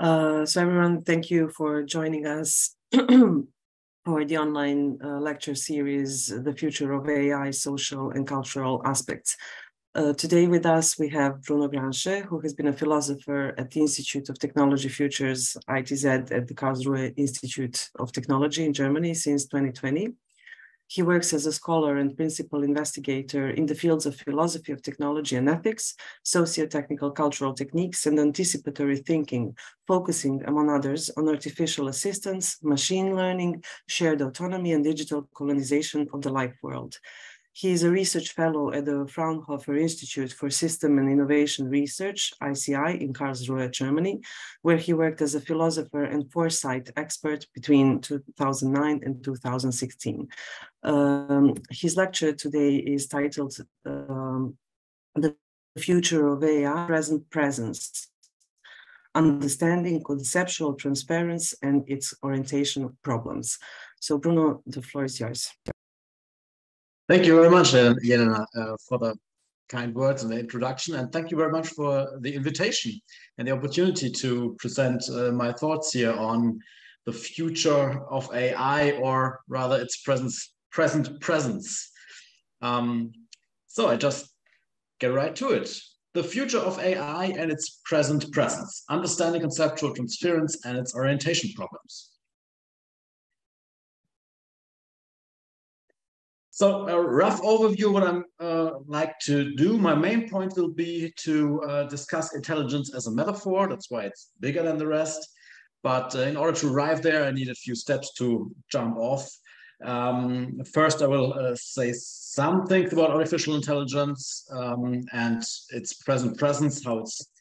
So everyone, thank you for joining us for the online lecture series, The Future of AI, Social and Cultural Aspects. Today with us, we have Bruno Gransche, who has been a philosopher at the Institute of Technology Futures, ITZ, at the Karlsruhe Institute of Technology in Germany since 2020. He works as a scholar and principal investigator in the fields of philosophy of technology and ethics, socio-technical cultural techniques, and anticipatory thinking, focusing, among others, on artificial assistance, machine learning, shared autonomy, and digital colonization of the life world. He is a research fellow at the Fraunhofer Institute for System and Innovation Research, ICI, in Karlsruhe, Germany, where he worked as a philosopher and foresight expert between 2009 and 2016. His lecture today is titled The Future of AI, Present Presence, Understanding Conceptual Transference and its Orientation Problems. So Bruno, the floor is yours. Thank you very much, Jelena, for the kind words and the introduction, and thank you very much for the invitation and the opportunity to present my thoughts here on the future of AI, or rather its present presence. So I just get right to it. The future of AI and its present presence, understanding conceptual transference and its orientation problems. So a rough overview, what I'm like to do. My main point will be to discuss intelligence as a metaphor. That's why it's bigger than the rest. But in order to arrive there, I need a few steps to jump off. First, I will say some things about artificial intelligence and its present presence, how it's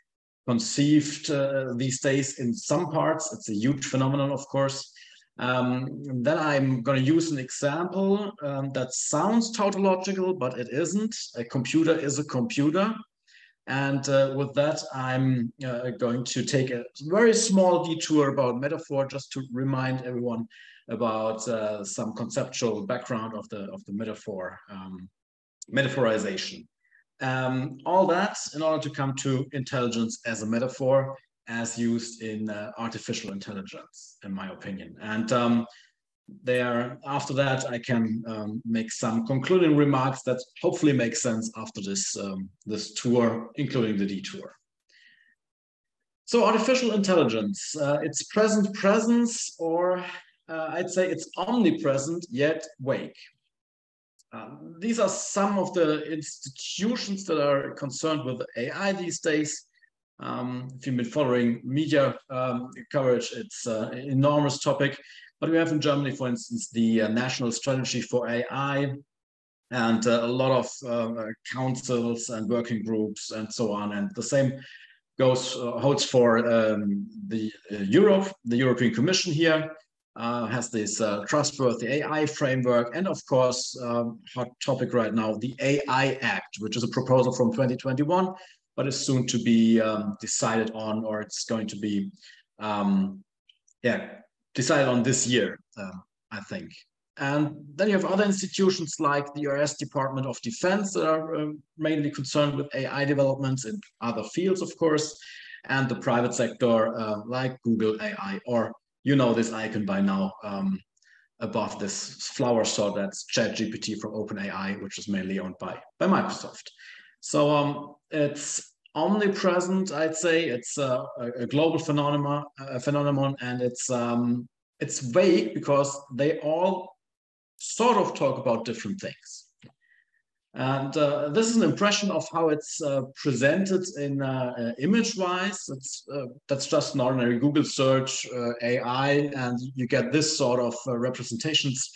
conceived these days in some parts. It's a huge phenomenon, of course. Then I'm going to use an example that sounds tautological, but it isn't. A computer is a computer. And with that, I'm going to take a very small detour about metaphor, just to remind everyone about some conceptual background of the metaphor, metaphorization. All that in order to come to intelligence as a metaphor, as used in artificial intelligence, in my opinion. And after that, I can make some concluding remarks that hopefully make sense after this, this tour, including the detour. So artificial intelligence, its present presence, or I'd say it's omnipresent yet vague. These are some of the institutions that are concerned with AI these days. If you've been following media coverage, it's an enormous topic. But we have in Germany, for instance, the National Strategy for AI, and a lot of councils and working groups and so on. And the same holds for the European Commission here, has this trustworthy AI framework. And of course, hot topic right now, the AI Act, which is a proposal from 2021. But is soon to be decided on, or it's going to be, decided on this year, I think. And then you have other institutions like the US Department of Defense that are mainly concerned with AI developments in other fields, of course, and the private sector like Google AI, or you know this icon by now above this flower sort, that's ChatGPT from OpenAI, which is mainly owned by Microsoft. So it's omnipresent, I'd say. It's a global phenomenon, and it's vague because they all sort of talk about different things. And this is an impression of how it's presented in image-wise. That's just an ordinary Google search, AI, and you get this sort of representations.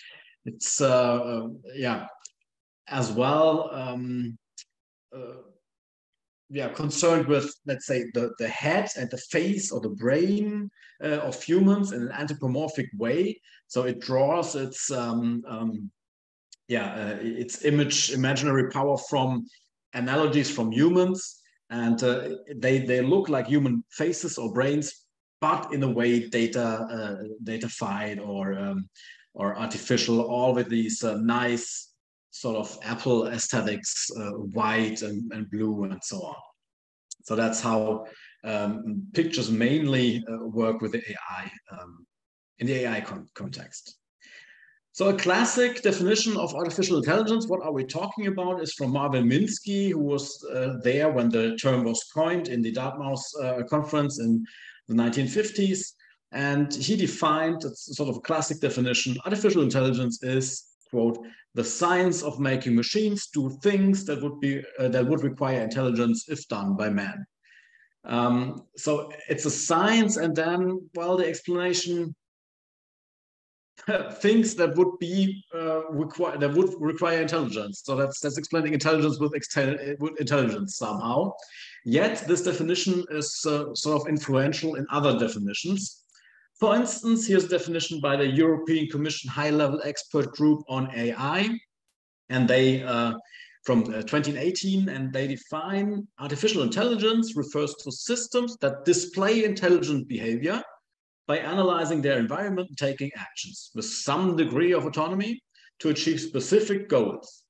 It's as well. Concerned with, let's say, the head and the face or the brain of humans in an anthropomorphic way. So it draws its imaginary power from analogies from humans, and they look like human faces or brains, but in a way datafied or artificial, all with these nice sort of Apple aesthetics, white and blue and so on. So that's how pictures mainly work with the AI in the AI context. So a classic definition of artificial intelligence, what are we talking about, is from Marvin Minsky, who was there when the term was coined in the Dartmouth conference in the 1950s. And he defined, it's sort of a classic definition, artificial intelligence is, quote, the science of making machines do things that would require intelligence if done by man. So it's a science, and then, well, the explanation, things that would be that would require intelligence. So that's explaining intelligence with intelligence somehow. Yet this definition is sort of influential in other definitions. For instance, here's a definition by the European Commission high-level expert group on AI, and they from 2018, and they define artificial intelligence refers to systems that display intelligent behavior by analyzing their environment and taking actions with some degree of autonomy to achieve specific goals.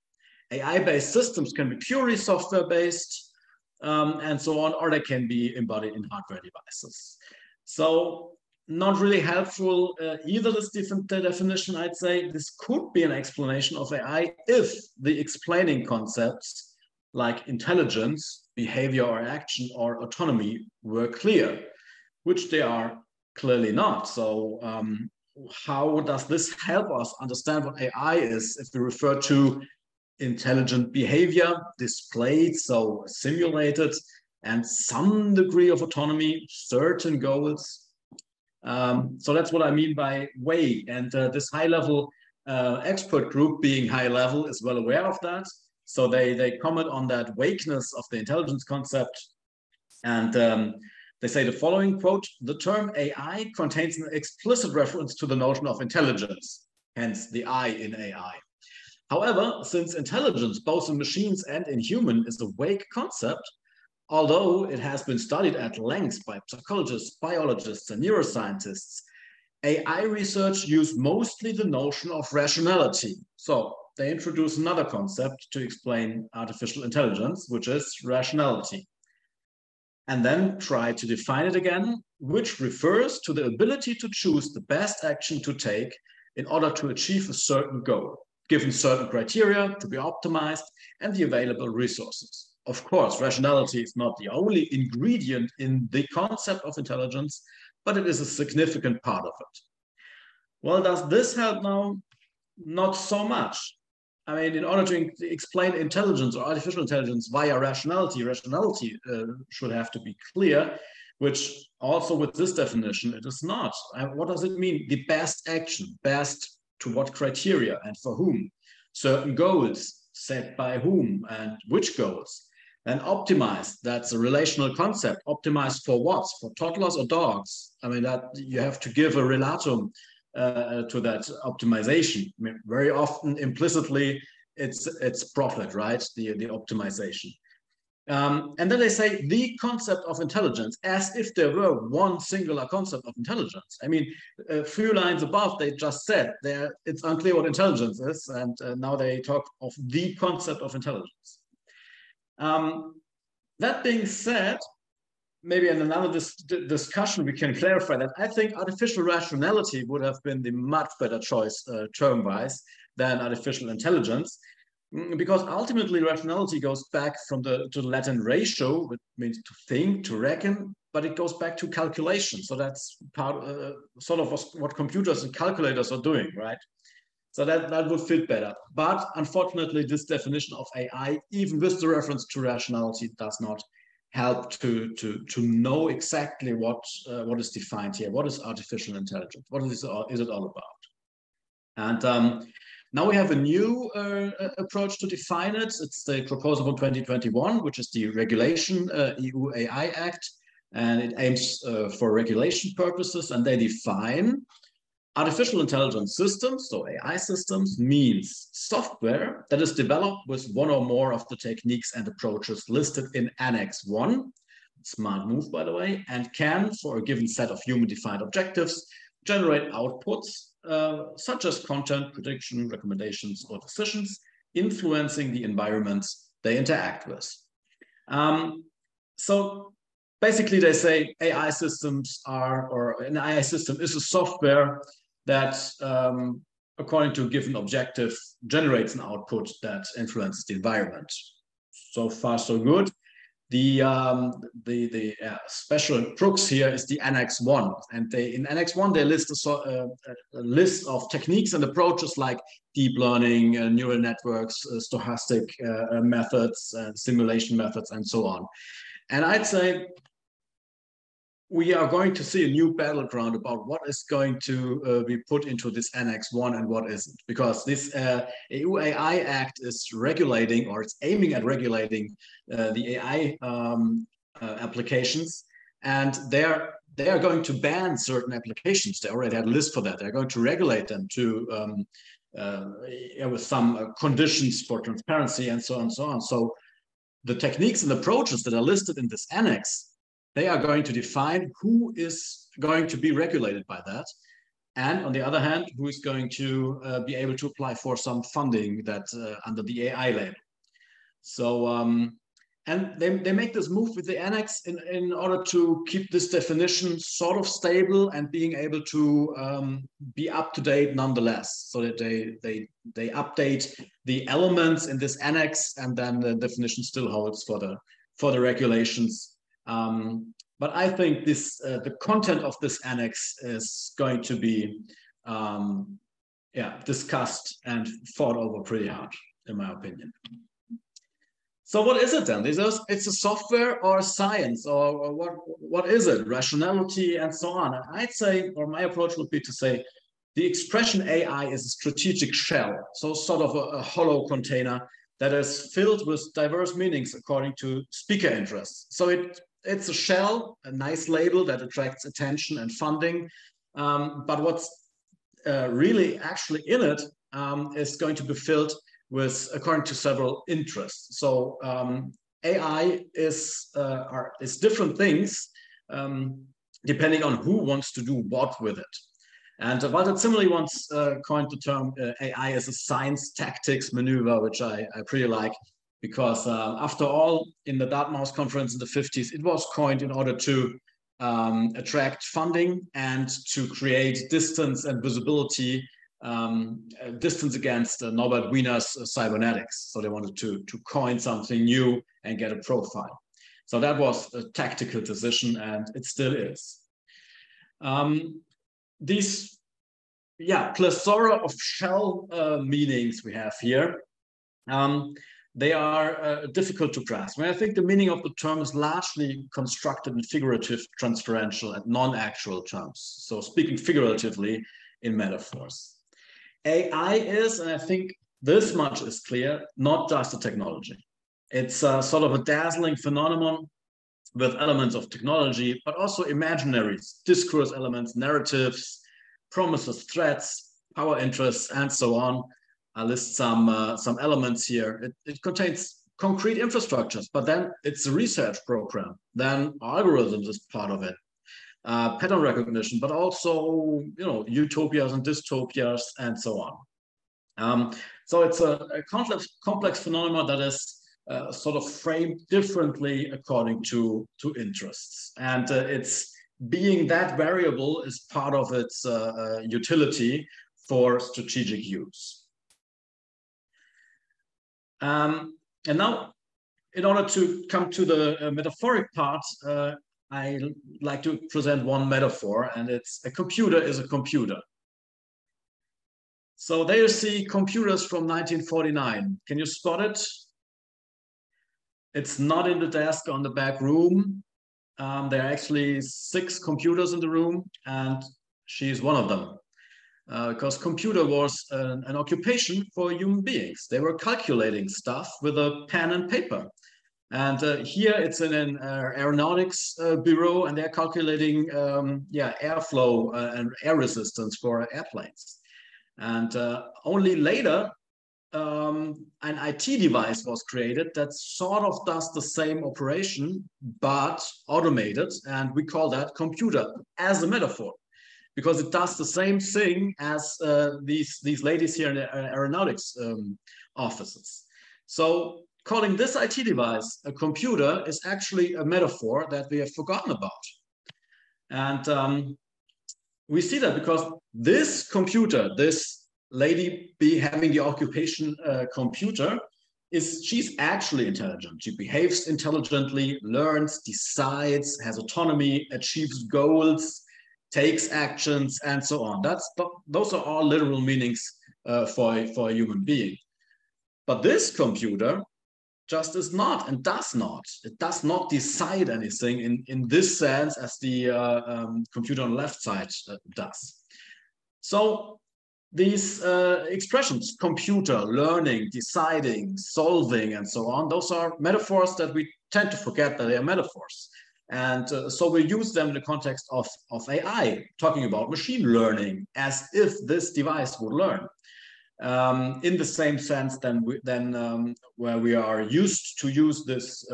AI-based systems can be purely software-based and so on, or they can be embodied in hardware devices. So not really helpful either, this definition, I'd say. This could be an explanation of AI if the explaining concepts like intelligence, behavior or action, or autonomy were clear, which they are clearly not. So how does this help us understand what AI is if we refer to intelligent behavior displayed, so simulated, and some degree of autonomy, certain goals? So that's what I mean by way. And this high-level expert group, being high level, is well aware of that. So they comment on that vagueness of the intelligence concept. And they say the following, quote, the term AI contains an explicit reference to the notion of intelligence, hence the I in AI. However, since intelligence, both in machines and in human, is a vague concept, although it has been studied at length by psychologists, biologists, and neuroscientists, AI research used mostly the notion of rationality. So they introduce another concept to explain artificial intelligence, which is rationality, and then try to define it again, which refers to the ability to choose the best action to take in order to achieve a certain goal, given certain criteria to be optimized and the available resources. Of course, rationality is not the only ingredient in the concept of intelligence, but it is a significant part of it. Well, does this help now? Not so much. I mean, in order to explain intelligence or artificial intelligence via rationality, should have to be clear, which also with this definition, it is not. What does it mean? The best action, best to what criteria and for whom? Certain goals set by whom and which goals? And optimized, that's a relational concept. Optimized for what? For toddlers or dogs? I mean, that you have to give a relatum to that optimization. I mean, very often, implicitly, it's profit, right? The optimization. And then they say the concept of intelligence, as if there were one singular concept of intelligence. I mean, a few lines above, they just said it's unclear what intelligence is, and now they talk of the concept of intelligence. That being said, maybe in another discussion we can clarify that I think artificial rationality would have been the much better choice term-wise than artificial intelligence, because ultimately rationality goes back to the Latin ratio, which means to think, to reckon, but it goes back to calculation. So that's part sort of what computers and calculators are doing, right? So that would fit better. But unfortunately, this definition of AI, even with the reference to rationality, does not help to know exactly what is defined here. What is artificial intelligence? What is it all about? And now we have a new approach to define it. It's the proposal from 2021, which is the regulation EU AI Act, and it aims for regulation purposes, and they define artificial intelligence systems, so AI systems, means software that is developed with one or more of the techniques and approaches listed in Annex 1, smart move, by the way, and can, for a given set of human-defined objectives, generate outputs such as content, prediction, recommendations, or decisions, influencing the environments they interact with. So basically they say AI systems are, or an AI system is a software that, according to a given objective, generates an output that influences the environment. So far, so good. The special crux here is the Annex 1. And in Annex 1, they list a list of techniques and approaches like deep learning, neural networks, stochastic methods, simulation methods, and so on. And I'd say we are going to see a new battleground about what is going to be put into this Annex 1 and what isn't. Because this EU AI Act is regulating, or it's aiming at regulating the AI applications. And they are going to ban certain applications. They already had a list for that. They're going to regulate them to with some conditions for transparency and so on and so on. So the techniques and approaches that are listed in this annex, they are going to define who is going to be regulated by that. And on the other hand, who is going to be able to apply for some funding that under the AI label. So, and they make this move with the annex in order to keep this definition sort of stable and being able to be up to date nonetheless, so that they update the elements in this annex, and then the definition still holds for the regulations. But I think this the content of this annex is going to be discussed and fought over pretty hard, in my opinion. So what is it then? It's a software or a science, or what is it? Rationality and so on. I'd say, or my approach would be to say, the expression AI is a strategic shell, so sort of a hollow container that is filled with diverse meanings according to speaker interests. So it's a shell, a nice label that attracts attention and funding. But what's really actually in it is going to be filled with, according to several interests. So AI is different things depending on who wants to do what with it. And Walter Zimmerli once coined the term AI as a science tactics maneuver, which I pretty like, because after all, in the Dartmouth conference in the 50s, it was coined in order to attract funding and to create distance and visibility, distance against Norbert Wiener's cybernetics. So they wanted to coin something new and get a profile. So that was a tactical decision, and it still is. These plethora of shell meanings we have here, they are difficult to grasp. I think the meaning of the term is largely constructed in figurative, transferential, and non-actual terms. So speaking figuratively in metaphors. AI is, and I think this much is clear, not just a technology. It's sort of a dazzling phenomenon with elements of technology, but also imaginaries, discourse elements, narratives, promises, threats, power interests, and so on. I list some elements here. It contains concrete infrastructures, but then it's a research program. Then algorithms is part of it. Pattern recognition, but also, utopias and dystopias and so on. So it's a complex phenomenon that is sort of framed differently according to interests. And it's being that variable is part of its utility for strategic use. And now, in order to come to the metaphoric part, I like to present one metaphor, and it's a computer is a computer. So there you see computers from 1949. Can you spot it? It's not in the desk on the back room. There are actually 6 computers in the room, and she's one of them. Because computer was an occupation for human beings. They were calculating stuff with a pen and paper. And here it's in an aeronautics bureau, and they're calculating airflow and air resistance for airplanes. And only later, an IT device was created that sort of does the same operation, but automated. And we call that computer as a metaphor, because it does the same thing as these ladies here in the aeronautics offices. So calling this IT device a computer is actually a metaphor that we have forgotten about. And we see that because this computer, this lady having the occupation computer, she's actually intelligent. She behaves intelligently, learns, decides, has autonomy, achieves goals, takes actions, and so on. Those are all literal meanings for a human being. But this computer just is not and does not. It does not decide anything in this sense as the computer on the left side does. So these expressions, computer, learning, deciding, solving, and so on, those are metaphors that we tend to forget that they are metaphors. And so we use them in the context of AI, talking about machine learning as if this device would learn. In the same sense where we are used to use this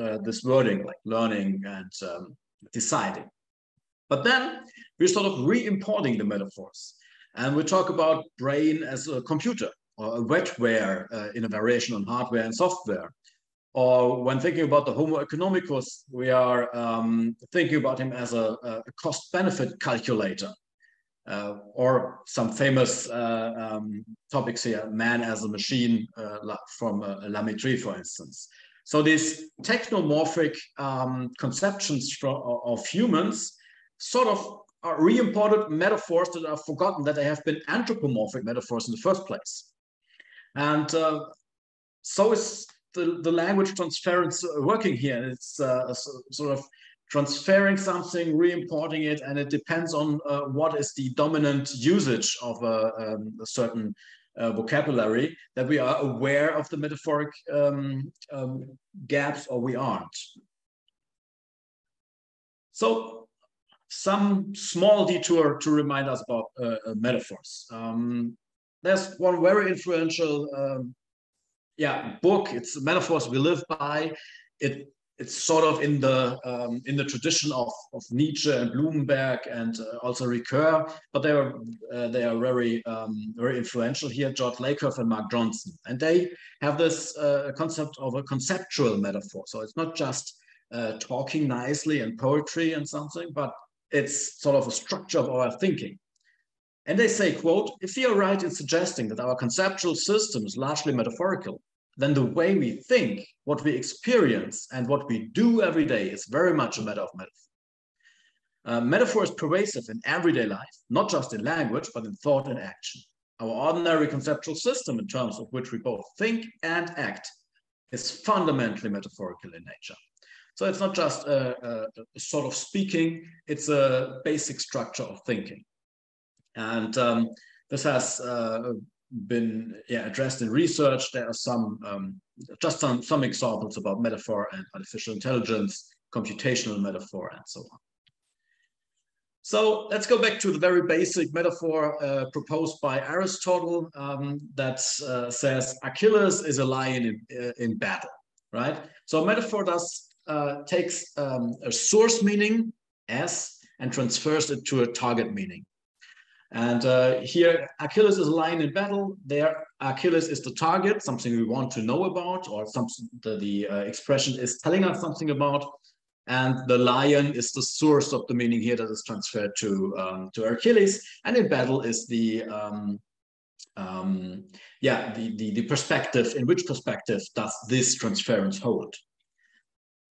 wording like learning and deciding. But then we're sort of re-importing the metaphors. And we talk about brain as a computer or a wetware in a variation on hardware and software. Or when thinking about the Homo economicus, we are thinking about him as a cost-benefit calculator. Or some famous topics here, man as a machine from La Mettrie, for instance. So these technomorphic conceptions of humans sort of are re-imported metaphors that are forgotten that they have been anthropomorphic metaphors in the first place. And so is the language transference working here. It's sort of transferring something, re-importing it, and it depends on what is the dominant usage of a certain vocabulary, that we are aware of the metaphoric gaps or we aren't. So some small detour to remind us about metaphors. There's one very influential book. It's Metaphors We Live By. It's sort of in the tradition of Nietzsche and Blumenberg and also Ricoeur, but they are very influential here. George Lakoff and Mark Johnson, and they have this concept of a conceptual metaphor. So it's not just talking nicely and poetry and something, but it's sort of a structure of our thinking. And they say, quote, "If we are right in suggesting that our conceptual system is largely metaphorical, then the way we think, what we experience, and what we do every day is very much a matter of metaphor. Metaphor is pervasive in everyday life, not just in language, but in thought and action. Our ordinary conceptual system, in terms of which we both think and act, is fundamentally metaphorical in nature." So it's not just a sort of speaking, it's a basic structure of thinking. And this has been addressed in research. There are some examples about metaphor and artificial intelligence, computational metaphor, and so on. So let's go back to the very basic metaphor proposed by Aristotle that says Achilles is a lion in battle, right? So a metaphor takes a source meaning, S, and transfers it to a target meaning. And here, Achilles is a lion in battle. There, Achilles is the target, something we want to know about, or something the expression is telling us something about. And the lion is the source of the meaning here that is transferred to Achilles. And in battle is the perspective. In which perspective does this transference hold?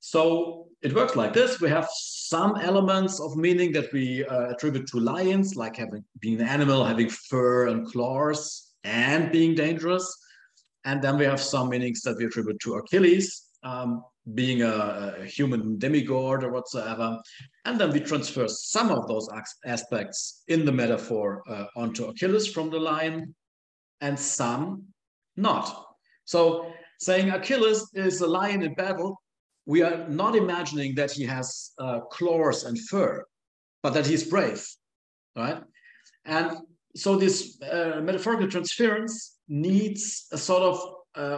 So it works like this. We have some elements of meaning that we attribute to lions, like being an animal, having fur and claws, and being dangerous. And then we have some meanings that we attribute to Achilles, being a human demigod or whatsoever. And then we transfer some of those aspects in the metaphor onto Achilles from the lion, and some not. So saying Achilles is a lion in battle, we are not imagining that he has claws and fur, but that he's brave, right? And so this metaphorical transference needs a sort of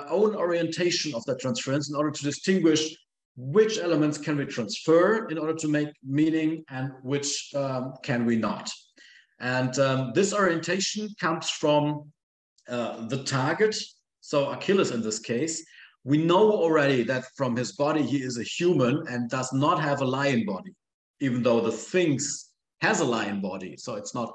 own orientation of that transference in order to distinguish which elements can we transfer in order to make meaning and which can we not. And this orientation comes from the target, so Achilles in this case, we know already that from his body he is a human and does not have a lion body, even though the Sphinx has a lion body. So it's not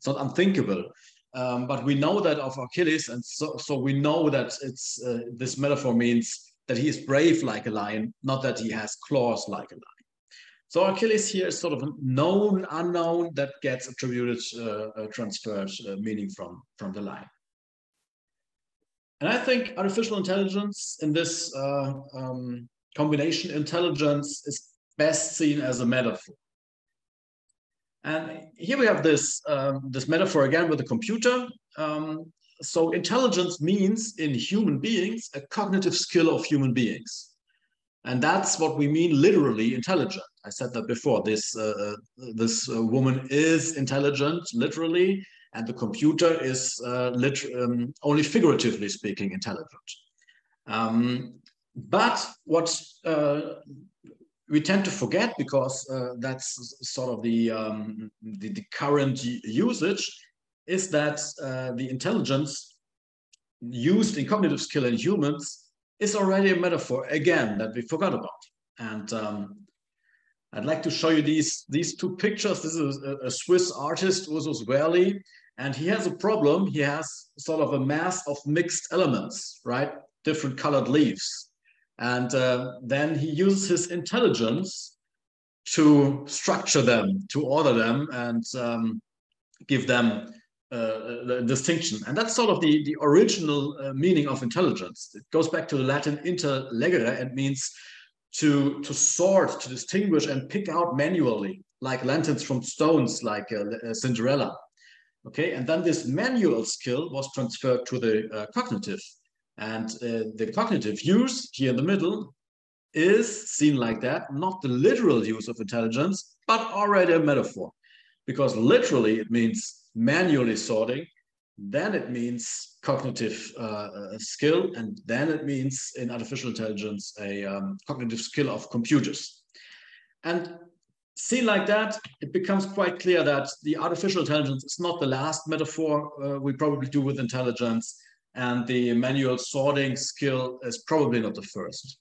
unthinkable. But we know that of Achilles, and so we know that it's this metaphor means that he is brave like a lion, not that he has claws like a lion. So Achilles here is sort of a known unknown that gets attributed, transferred meaning from the lion. And I think artificial intelligence in this combination intelligence is best seen as a metaphor. And here we have this, this metaphor again with the computer. So intelligence means in human beings a cognitive skill of human beings. And that's what we mean literally intelligent. I said that before. This woman is intelligent literally, and the computer is only figuratively speaking intelligent. But what we tend to forget, because that's sort of the current usage, is that the intelligence used in cognitive skill in humans is already a metaphor, again, that we forgot about. And I'd like to show you these two pictures. This is a Swiss artist, Ursus Verli, and he has a problem. He has sort of a mass of mixed elements, right? Different colored leaves. And then he uses his intelligence to structure them, to order them, and give them the distinction. And that's sort of the original meaning of intelligence. It goes back to the Latin interlegere and means to sort, to distinguish and pick out manually, like lanterns from stones, like Cinderella. Okay, and then this manual skill was transferred to the cognitive. And the cognitive use here in the middle is seen like that, not the literal use of intelligence, but already a metaphor. Because literally it means manually sorting, then it means cognitive skill, and then it means in artificial intelligence a cognitive skill of computers. And seen like that, it becomes quite clear that the artificial intelligence is not the last metaphor we probably do with intelligence, and the manual sorting skill is probably not the first.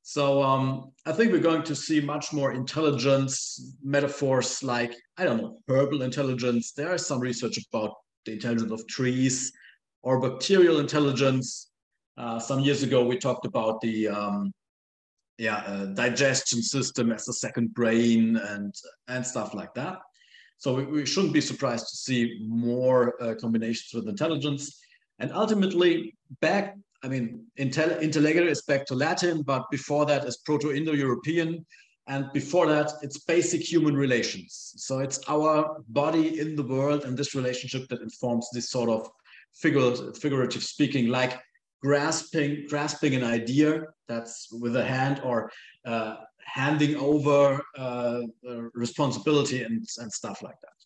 So I think we're going to see much more intelligence metaphors like, I don't know, herbal intelligence. There is some research about the intelligence of trees, or bacterial intelligence. Some years ago, we talked about the digestion system as a second brain and stuff like that. So we shouldn't be surprised to see more combinations with intelligence. And ultimately, interlegere is back to Latin, but before that is Proto-Indo-European, and before that it's basic human relations. So it's our body in the world and this relationship that informs this sort of figurative speaking, like grasping an idea that's with a hand, or handing over responsibility and stuff like that.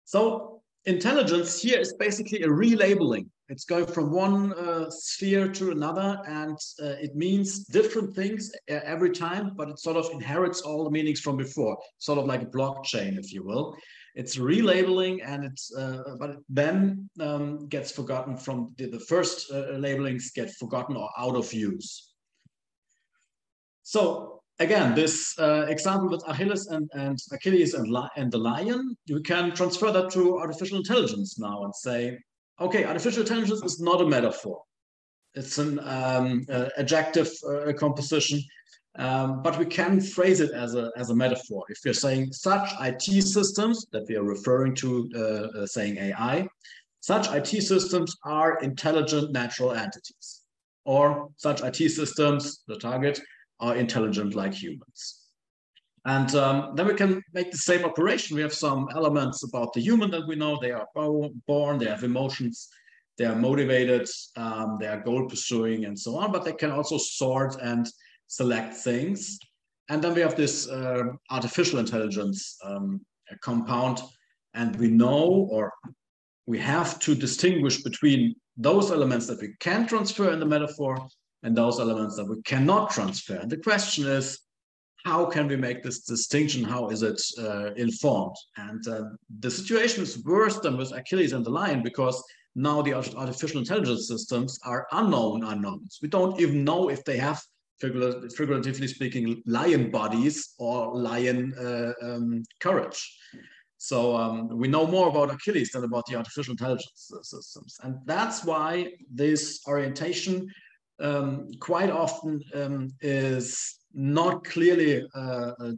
So intelligence here is basically a relabeling. It's going from one sphere to another, and it means different things every time, but it sort of inherits all the meanings from before, sort of like a blockchain, if you will. It's relabeling, and but it then gets forgotten from the first labelings get forgotten or out of use. So again, this example with Achilles and Achilles and the lion, you can transfer that to artificial intelligence now and say, okay, artificial intelligence is not a metaphor. It's an adjective composition, but we can phrase it as a metaphor. If you're saying such IT systems that we are referring to, saying AI, such IT systems are intelligent natural entities, or such IT systems, the target, are intelligent like humans. And then we can make the same operation. We have some elements about the human that we know. They are born, they have emotions, they are motivated, they are goal pursuing and so on, but they can also sort and select things. And then we have this artificial intelligence compound, and we know, or we have to distinguish between those elements that we can transfer in the metaphor and those elements that we cannot transfer. And the question is, how can we make this distinction? How is it informed? And the situation is worse than with Achilles and the lion, because now the artificial intelligence systems are unknown unknowns. We don't even know if they have, figuratively speaking, lion bodies or lion courage. So we know more about Achilles than about the artificial intelligence systems. And that's why this orientation quite often is not clearly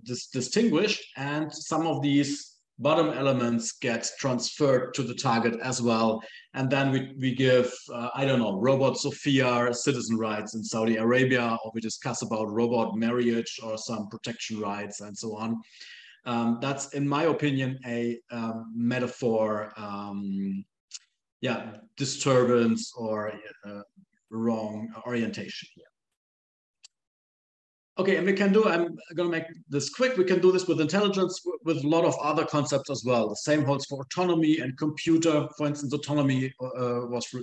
distinguished, and some of these bottom elements get transferred to the target as well. And then we give, I don't know, robot Sophia citizen rights in Saudi Arabia, or we discuss about robot marriage or some protection rights and so on. That's, in my opinion, a metaphor, disturbance or wrong orientation here. Okay, and we can do, I'm going to make this quick, we can do this with intelligence, with a lot of other concepts as well. The same holds for autonomy and computer. For instance, autonomy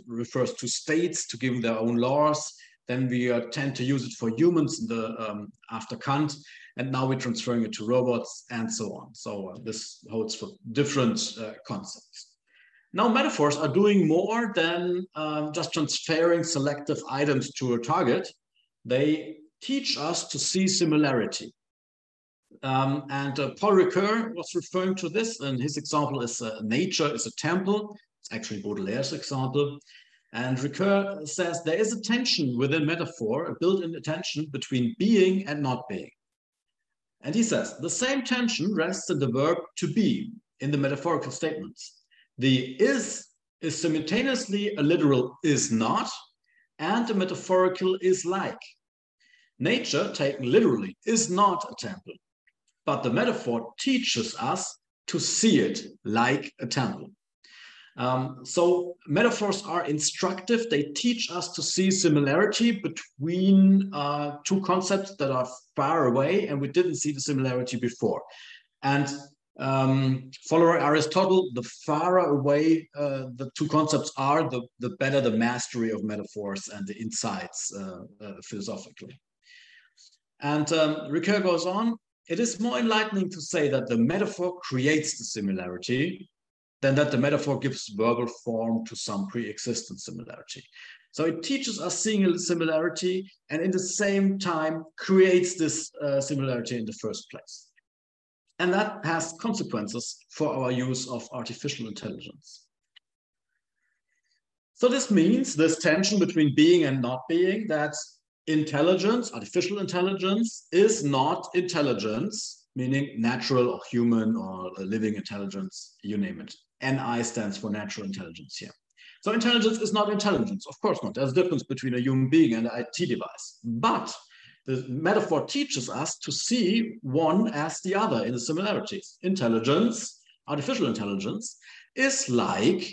refers to states to give their own laws. Then we tend to use it for humans in the, after Kant, and now we're transferring it to robots and so on. So this holds for different concepts. Now metaphors are doing more than just transferring selective items to a target. They teach us to see similarity. Paul Ricoeur was referring to this, and his example is nature is a temple. It's actually Baudelaire's example. And Ricoeur says there is a tension within metaphor, a built-in tension between being and not being. And he says the same tension rests in the verb to be in the metaphorical statements. The is simultaneously a literal is not, and a metaphorical is like. Nature, taken literally, is not a temple, but the metaphor teaches us to see it like a temple. So metaphors are instructive. They teach us to see similarity between two concepts that are far away, and we didn't see the similarity before. And following Aristotle, the farther away the two concepts are, the better the mastery of metaphors and the insights philosophically. And Ricoeur goes on, it is more enlightening to say that the metaphor creates the similarity than that the metaphor gives verbal form to some pre-existent similarity. So it teaches us seeing a similarity, and in the same time creates this similarity in the first place. And that has consequences for our use of artificial intelligence. So this means this tension between being and not being, that intelligence, artificial intelligence, is not intelligence, meaning natural or human or living intelligence, you name it. NI stands for natural intelligence here. So intelligence is not intelligence, of course not. There's a difference between a human being and an IT device. But the metaphor teaches us to see one as the other in the similarities. Intelligence, artificial intelligence, is like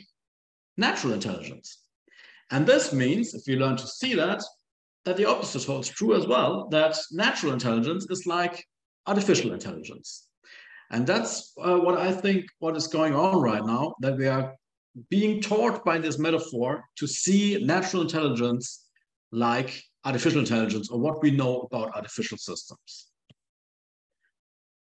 natural intelligence. And this means, if we learn to see that the opposite holds true as well, that natural intelligence is like artificial intelligence. And that's what I think what is going on right now, that we are being taught by this metaphor to see natural intelligence like artificial intelligence, or what we know about artificial systems.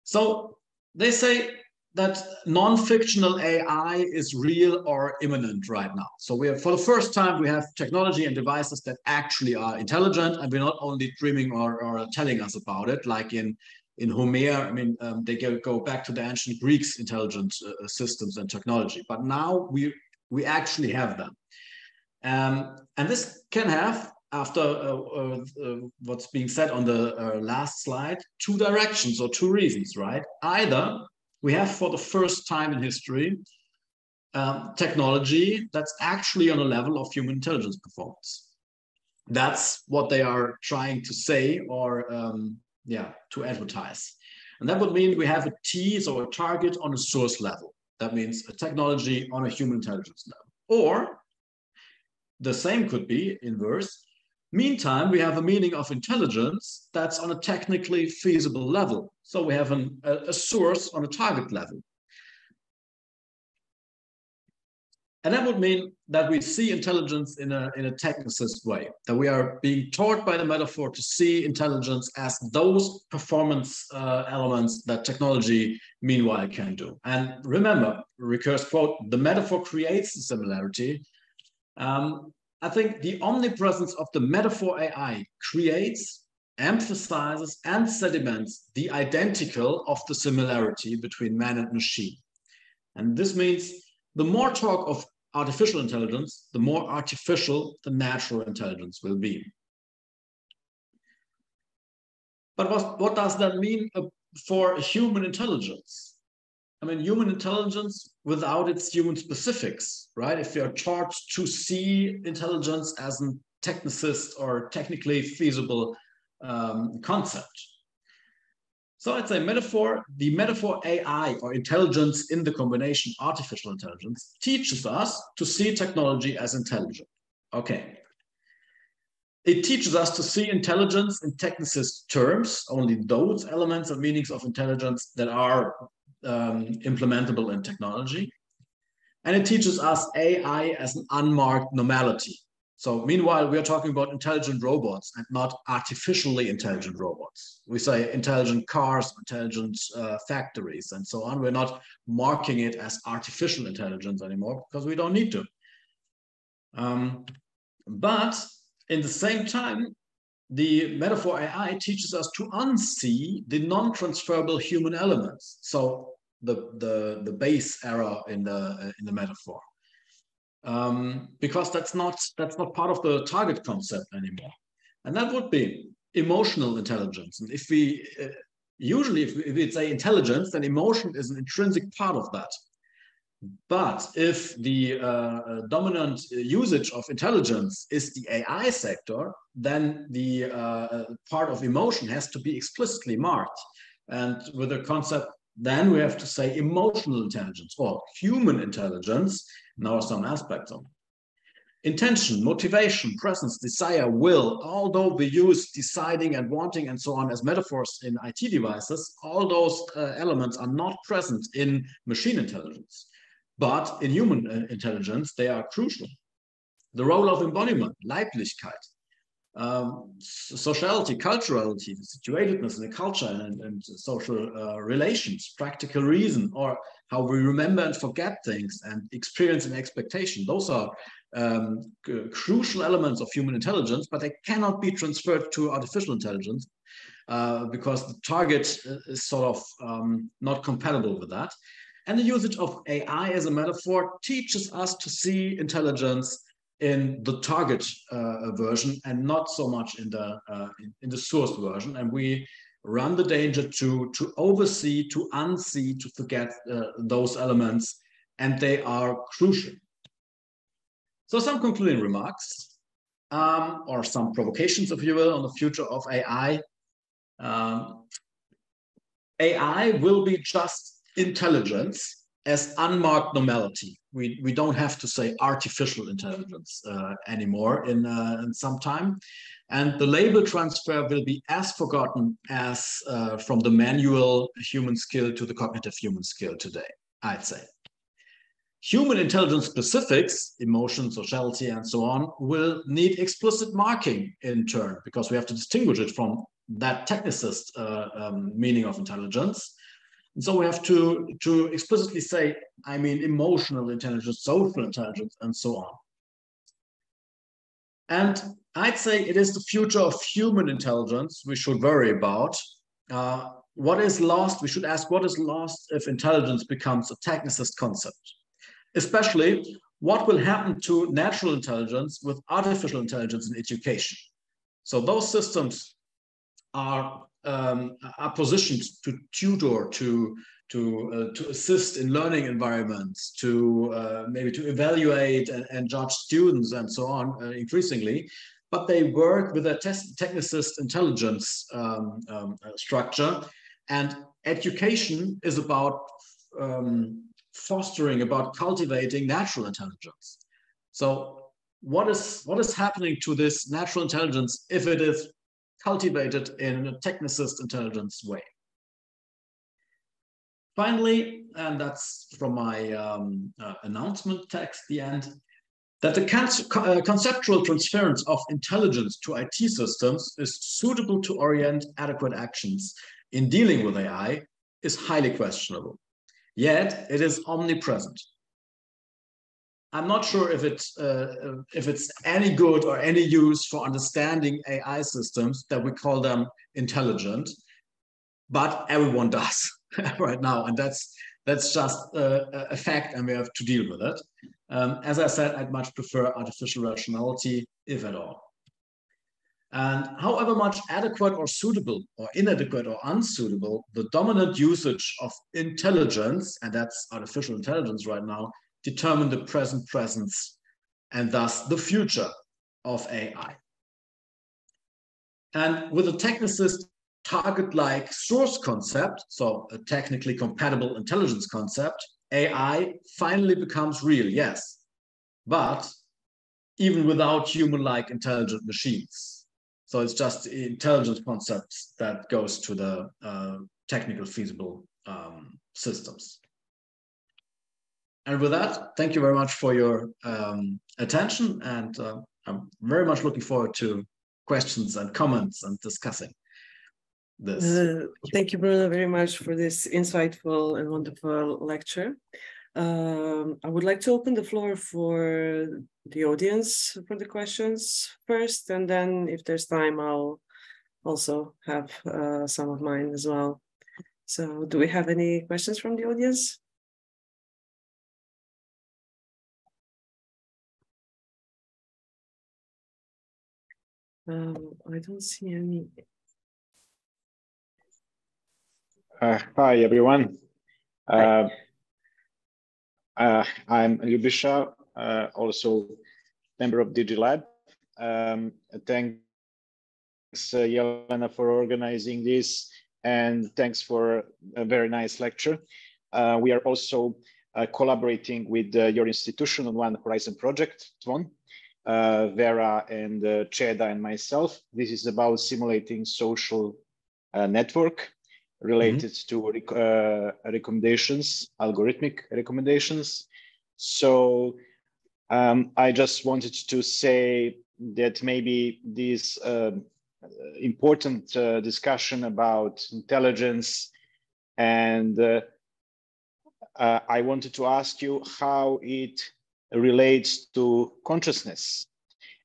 So they say that non-fictional AI is real or imminent right now. So we have, for the first time, we have technology and devices that actually are intelligent, and we're not only dreaming or telling us about it, like in Homer. I mean, they go back to the ancient Greeks' intelligent systems and technology, but now we actually have them. And this can have, after what's being said on the last slide, two directions or two reasons, right? Either we have, for the first time in history, technology that's actually on a level of human intelligence performance. That's what they are trying to say, or to advertise. And that would mean we have a tease or a target on a source level. That means a technology on a human intelligence level. Or the same could be inverse. Meantime, we have a meaning of intelligence that's on a technically feasible level. So we have a source on a target level. And that would mean that we see intelligence in a technicist way, that we are being taught by the metaphor to see intelligence as those performance elements that technology meanwhile can do. And remember, Ricoeur's quote, the metaphor creates the similarity, I think the omnipresence of the metaphor AI creates, emphasizes, and sediments the identical of the similarity between man and machine. And this means the more talk of artificial intelligence, the more artificial the natural intelligence will be. But what does that mean for human intelligence? I mean, human intelligence without its human specifics, right? If you're taught to see intelligence as a technicist or technically feasible concept. So I'd say the metaphor AI or intelligence in the combination artificial intelligence teaches us to see technology as intelligent. Okay. It teaches us to see intelligence in technicist terms, only those elements and meanings of intelligence that are implementable in technology. And it teaches us AI as an unmarked normality. So meanwhile, we are talking about intelligent robots and not artificially intelligent robots. We say intelligent cars, intelligent factories, and so on. We're not marking it as artificial intelligence anymore because we don't need to. But in the same time, the metaphor AI teaches us to unsee the non-transferable human elements. So the base error in the metaphor. Because that's not part of the target concept anymore, and that would be emotional intelligence. And if we usually if we say intelligence, then emotion is an intrinsic part of that. But if the dominant usage of intelligence is the AI sector, then the part of emotion has to be explicitly marked. And with a concept, then we have to say emotional intelligence or human intelligence. Now, some aspects of it. Intention, motivation, presence, desire, will, although we use deciding and wanting and so on as metaphors in IT devices, all those elements are not present in machine intelligence. But in human intelligence, they are crucial. The role of embodiment, Leiblichkeit, sociality, culturality, situatedness in the culture and social relations, practical reason, or how we remember and forget things, and experience and expectation. Those are crucial elements of human intelligence, but they cannot be transferred to artificial intelligence because the target is sort of not compatible with that. And the usage of AI as a metaphor teaches us to see intelligence in the target version and not so much in the source version. And we run the danger to oversee, to unsee, to forget those elements, and they are crucial. So some concluding remarks, or some provocations, if you will, on the future of AI. AI will be just intelligence as unmarked normality. We don't have to say artificial intelligence anymore in some time. And the label transfer will be as forgotten as from the manual human skill to the cognitive human skill today, I'd say. Human intelligence specifics, emotion, sociality, and so on, will need explicit marking in turn, because we have to distinguish it from that technicist meaning of intelligence. And so we have to explicitly say, I mean, emotional intelligence, social intelligence, and so on. And I'd say it is the future of human intelligence we should worry about. What is lost? We should ask what is lost if intelligence becomes a technicist concept. Especially, what will happen to natural intelligence with artificial intelligence in education? So those systems are positioned to tutor, to assist in learning environments, to maybe to evaluate and judge students and so on increasingly, but they work with a technicist intelligence structure, and education is about fostering, about cultivating natural intelligence. So what is happening to this natural intelligence if it is cultivated in a technicist intelligence way? Finally, and that's from my announcement text, the end, that the conceptual transference of intelligence to IT systems is suitable to orient adequate actions in dealing with AI is highly questionable. Yet it is omnipresent. I'm not sure if it's any good or any use for understanding AI systems that we call them intelligent, but everyone does right now, and that's just a fact, and we have to deal with it. As I said, I'd much prefer artificial rationality, if at all. And however much adequate or suitable or inadequate or unsuitable the dominant usage of intelligence, and that's artificial intelligence right now, determine the present presence and thus the future of AI. And with a technicist target-like source concept, so a technically compatible intelligence concept, AI finally becomes real, yes, but even without human-like intelligent machines. So it's just the intelligence concepts that goes to the technical feasible systems. And with that, thank you very much for your attention, and I'm very much looking forward to questions and comments and discussing this. Thank you, Bruno, very much for this insightful and wonderful lecture. I would like to open the floor for the audience for the questions first, and then if there's time, I'll also have some of mine as well. So do we have any questions from the audience? I don't see any. Hi, everyone. Hi. I'm Ljubisha, also member of DigiLab. Thanks, Jelena, for organizing this, and thanks for a very nice lecture. We are also collaborating with your institution on One Horizon project, TWON, Vera and Cheda and myself. This is about simulating social network related to recommendations, algorithmic recommendations. So I just wanted to say that maybe this important discussion about intelligence, and I wanted to ask you how it relates to consciousness.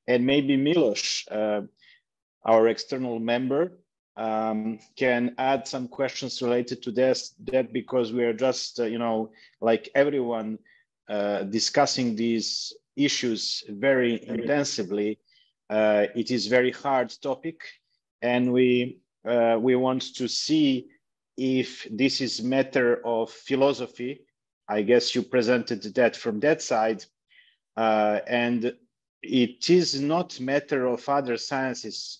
And maybe Milos, our external member, can add some questions related to that because we are just, like everyone, discussing these issues very intensively. It is very hard topic, and we want to see if this is matter of philosophy. I guess you presented that from that side, and it is not matter of other sciences.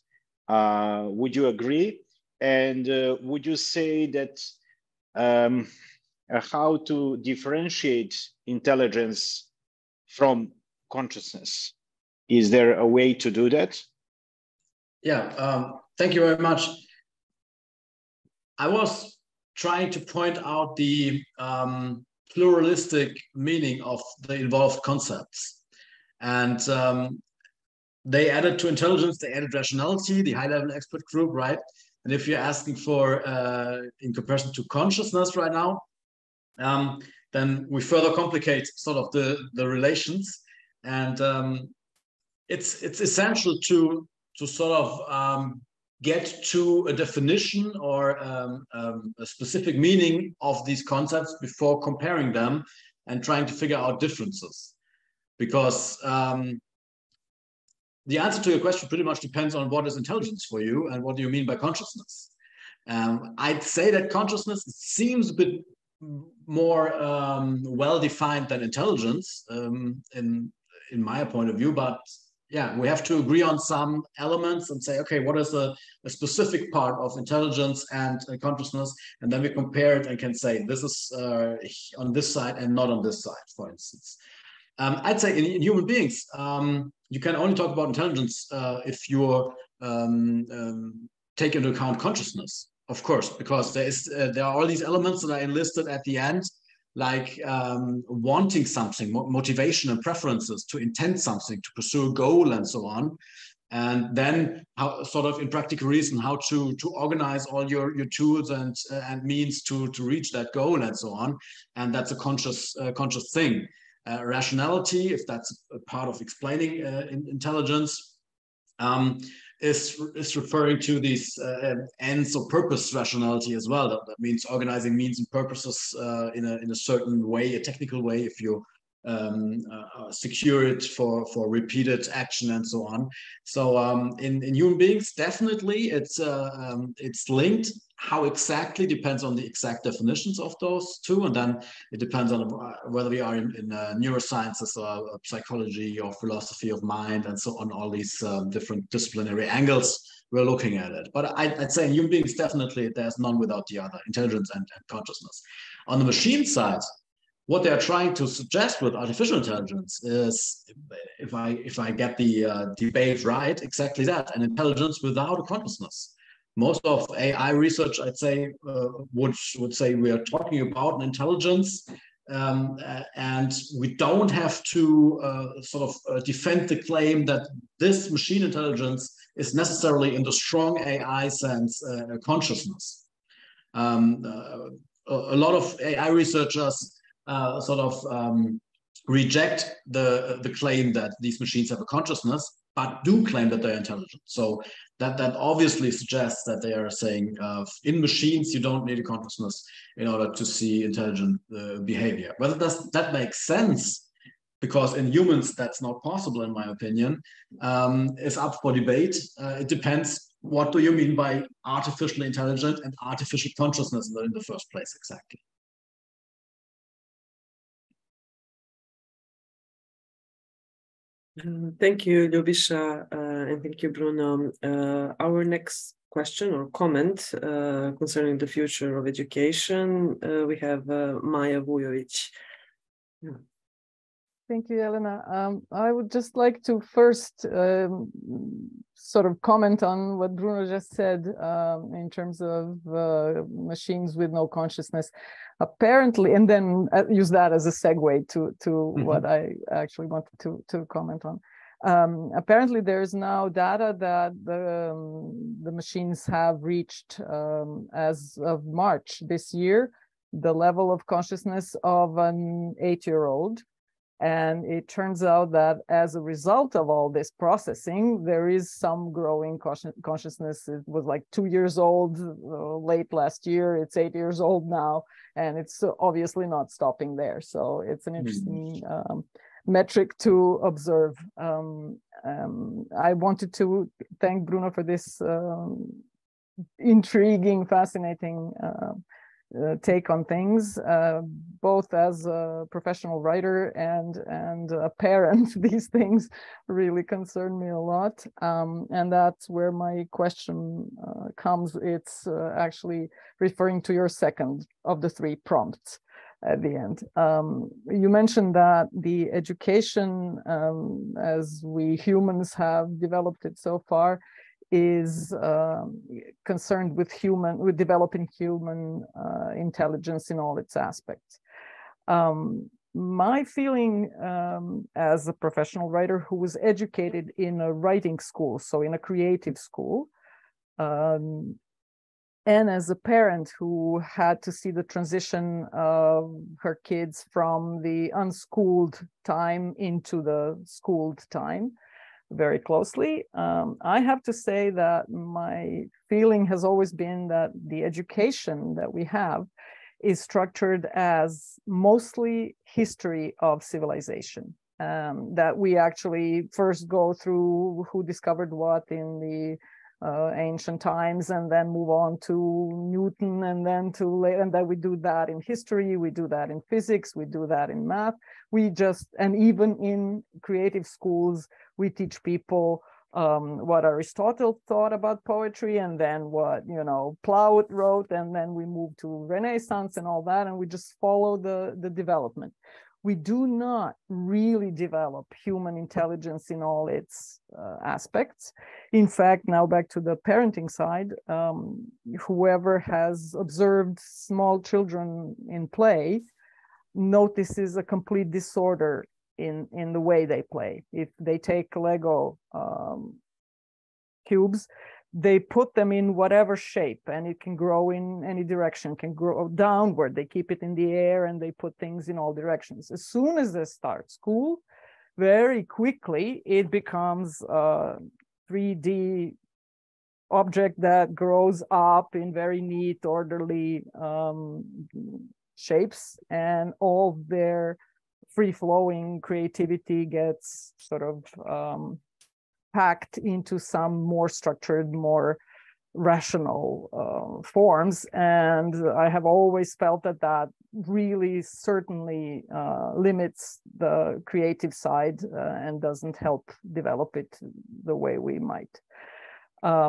Would you agree? And would you say that how to differentiate intelligence from consciousness? Is there a way to do that? Yeah, thank you very much. I was trying to point out the pluralistic meaning of the involved concepts. And they added to intelligence, they added rationality, the high-level expert group, right? And if you're asking for, in comparison to consciousness right now, then we further complicate sort of the relations. And it's essential to sort of get to a definition or a specific meaning of these concepts before comparing them and trying to figure out differences. Because the answer to your question pretty much depends on what is intelligence for you and what do you mean by consciousness. I'd say that consciousness seems a bit more well-defined than intelligence in my point of view, but yeah, we have to agree on some elements and say, okay, what is a specific part of intelligence and consciousness? And then we compare it and can say, this is on this side and not on this side, for instance. I'd say in human beings, you can only talk about intelligence if you take into account consciousness, of course, because there are all these elements that are enlisted at the end, like wanting something, motivation and preferences, to intend something, to pursue a goal and so on. And then how, sort of in practical reason, how to organize all your tools and means to reach that goal and so on. And that's a conscious thing. Rationality, if that's a part of explaining intelligence, is referring to these ends or purpose rationality as well. That means organizing means and purposes in a certain way, a technical way, if you secure it for repeated action and so on. So in human beings, definitely it's linked. How exactly depends on the exact definitions of those two, and then it depends on whether we are in neurosciences or psychology or philosophy of mind and so on, all these different disciplinary angles we're looking at it. But I'd say in human beings, definitely there's none without the other, intelligence and consciousness. On the machine side, what they're trying to suggest with artificial intelligence is, if I get the debate right, exactly that, an intelligence without a consciousness. Most of AI research, I'd say, would say we are talking about an intelligence, and we don't have to defend the claim that this machine intelligence is necessarily, in the strong AI sense, consciousness. A lot of AI researchers reject the claim that these machines have a consciousness, but do claim that they're intelligent. So that obviously suggests that they are saying in machines you don't need a consciousness in order to see intelligent behavior. Whether that makes sense, because in humans that's not possible, in my opinion, is up for debate. It depends. What do you mean by artificially intelligent and artificial consciousness in the first place exactly? Thank you, Ljubisha, and thank you, Bruno. Our next question or comment concerning the future of education, we have Maja Vujovic. Yeah. Thank you, Elena. I would just like to first sort of comment on what Bruno just said in terms of machines with no consciousness. Apparently, and then use that as a segue to what I actually wanted to comment on. Apparently, there's now data that the machines have reached, as of March this year, the level of consciousness of an 8-year-old. And it turns out that as a result of all this processing, there is some growing consciousness. It was like 2 years old late last year. It's 8 years old now, and it's obviously not stopping there. So it's an interesting metric to observe. I wanted to thank Bruno for this intriguing, fascinating take on things, both as a professional writer and a parent. These things really concern me a lot, and that's where my question comes. It's actually referring to your second of the 3 prompts at the end. You mentioned that the education, as we humans have developed it so far, is concerned with developing human intelligence in all its aspects. My feeling as a professional writer who was educated in a writing school, so in a creative school, and as a parent who had to see the transition of her kids from the unschooled time into the schooled time, very closely. I have to say that my feeling has always been that the education that we have is structured as mostly history of civilization, that we actually first go through who discovered what in the ancient times, and then move on to Newton, and then to later, and then we do that in history, we do that in physics, we do that in math. And even in creative schools, we teach people what Aristotle thought about poetry, and then what, Plaut wrote, and then we move to Renaissance and all that, and we just follow the development. We do not really develop human intelligence in all its aspects. In fact, now back to the parenting side, whoever has observed small children in play notices a complete disorder in the way they play. If they take Lego cubes, they put them in whatever shape, and it can grow in any direction, can grow downward. They keep it in the air and they put things in all directions. As soon as they start school, very quickly it becomes a 3D object that grows up in very neat, orderly shapes, and all their free-flowing creativity gets sort of packed into some more structured, more rational forms. And I have always felt that that really certainly limits the creative side and doesn't help develop it the way we might.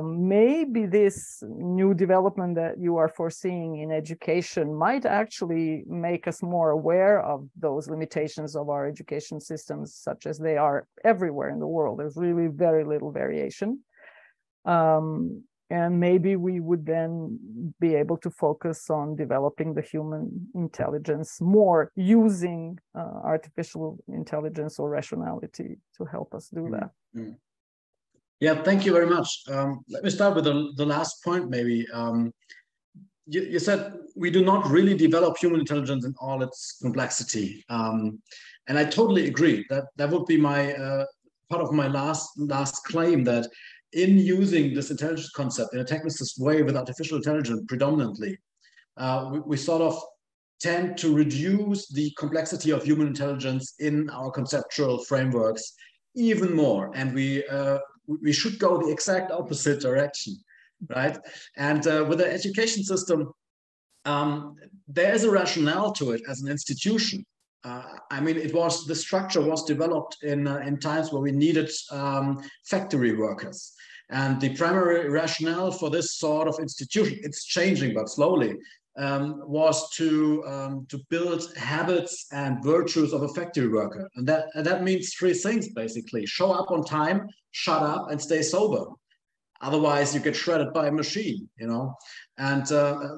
Maybe this new development that you are foreseeing in education might actually make us more aware of those limitations of our education systems, such as they are everywhere in the world. There's really very little variation. And maybe we would then be able to focus on developing the human intelligence more, using artificial intelligence or rationality to help us do that. Mm-hmm. Yeah, thank you very much. Let me start with the last point, maybe. You said we do not really develop human intelligence in all its complexity. And I totally agree. That would be my part of my last claim, that in using this intelligence concept in a technicist way with artificial intelligence predominantly, we sort of tend to reduce the complexity of human intelligence in our conceptual frameworks even more. And we should go the exact opposite direction, right? And with the education system, there is a rationale to it as an institution. I mean, the structure was developed in times where we needed factory workers. And the primary rationale for this sort of institution, it's changing, but slowly, was to build habits and virtues of a factory worker. And that means three things, basically: show up on time, shut up, and stay sober. Otherwise, you get shredded by a machine, you know. And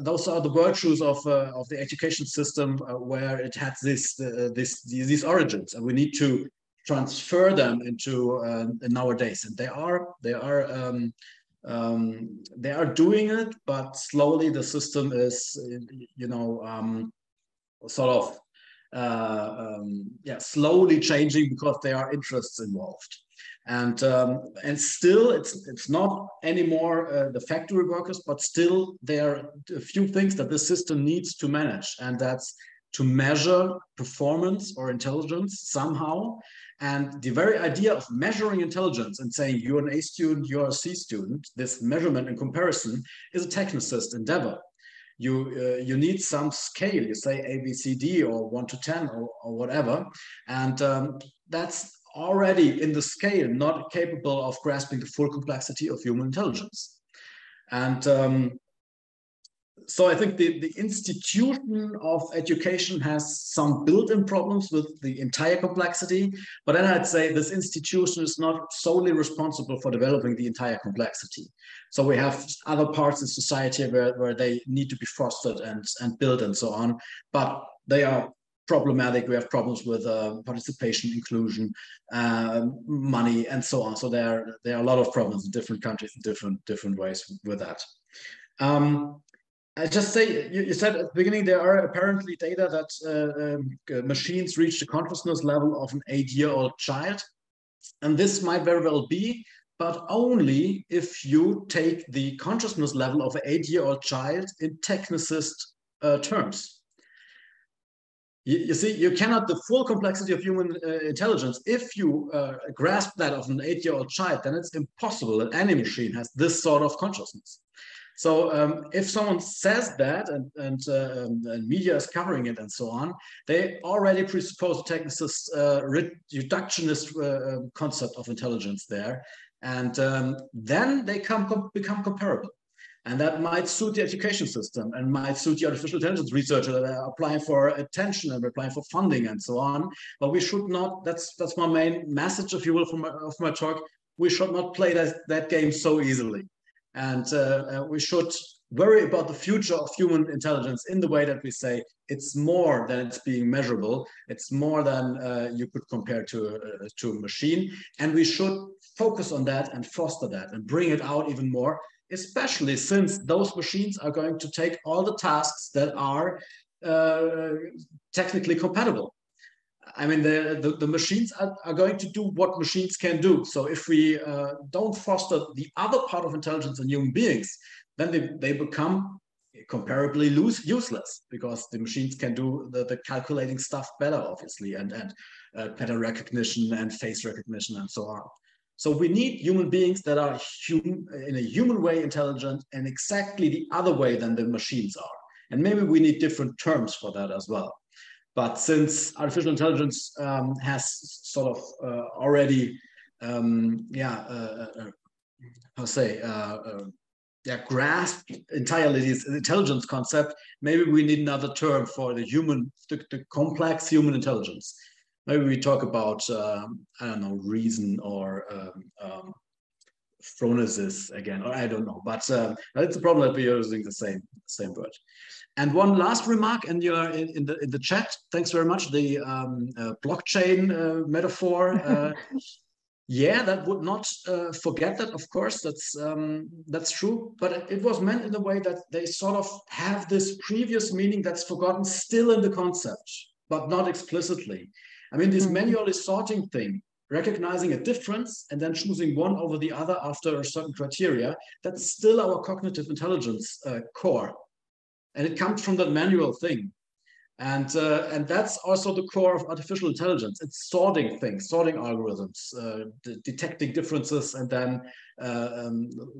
those are the virtues of the education system, where it had these origins, and we need to transfer them into nowadays. And they are doing it, but slowly the system is, sort of slowly changing, because there are interests involved. And still it's not anymore the factory workers, but still there are a few things that the system needs to manage, and that's to measure performance or intelligence somehow. And the very idea of measuring intelligence and saying you're an A student, you're a C student, this measurement and comparison is a technicist endeavor. You need some scale. You say A, B, C, D, or 1 to 10, or whatever. And that's already in the scale not capable of grasping the full complexity of human intelligence. And so I think the institution of education has some built-in problems with the entire complexity, but then I'd say this institution is not solely responsible for developing the entire complexity. So we have other parts in society where they need to be fostered and built and so on, but they are problematic. We have problems with participation, inclusion, money, and so on. So there are a lot of problems in different countries in different ways with that. I just say, you said at the beginning, there are apparently data that machines reach the consciousness level of an 8-year-old child. And this might very well be, but only if you take the consciousness level of an 8-year-old child in technicist terms. You see, you cannot, the full complexity of human intelligence, if you grasp that of an 8-year-old child, then it's impossible that any machine has this sort of consciousness. So if someone says that, and media is covering it and so on, they already presuppose a technicist reductionist concept of intelligence there. And then they become comparable. And that might suit the education system and might suit the artificial intelligence researchers that are applying for attention and applying for funding and so on. But we should not, that's my main message, if you will, of my talk. We should not play that game so easily. And we should worry about the future of human intelligence in the way that we say it's more than it's being measurable. It's more than you could compare to a machine. And we should focus on that and foster that and bring it out even more. especially since those machines are going to take all the tasks that are technically compatible. I mean, the machines are going to do what machines can do. So if we don't foster the other part of intelligence in human beings, then they become comparably useless, because the machines can do the calculating stuff better, obviously, and pattern recognition and face recognition and so on. So we need human beings that are in a human way intelligent, and exactly the other way than the machines are. And maybe we need different terms for that as well. But since artificial intelligence has sort of already, grasped entirely this intelligence concept, maybe we need another term for the complex human intelligence. Maybe we talk about, I don't know, reason or phronesis again, or I don't know. But it's a problem that we are using the same word. And one last remark in the chat. Thanks very much. The blockchain metaphor. Yeah, that would not forget that. Of course, that's true. But it was meant in a way that they sort of have this previous meaning that's forgotten still in the concept, but not explicitly. I mean, this manually sorting thing, recognizing a difference and then choosing one over the other after a certain criteria, that's still our cognitive intelligence core. And it comes from that manual thing. And that's also the core of artificial intelligence. It's sorting things, sorting algorithms, detecting differences, and then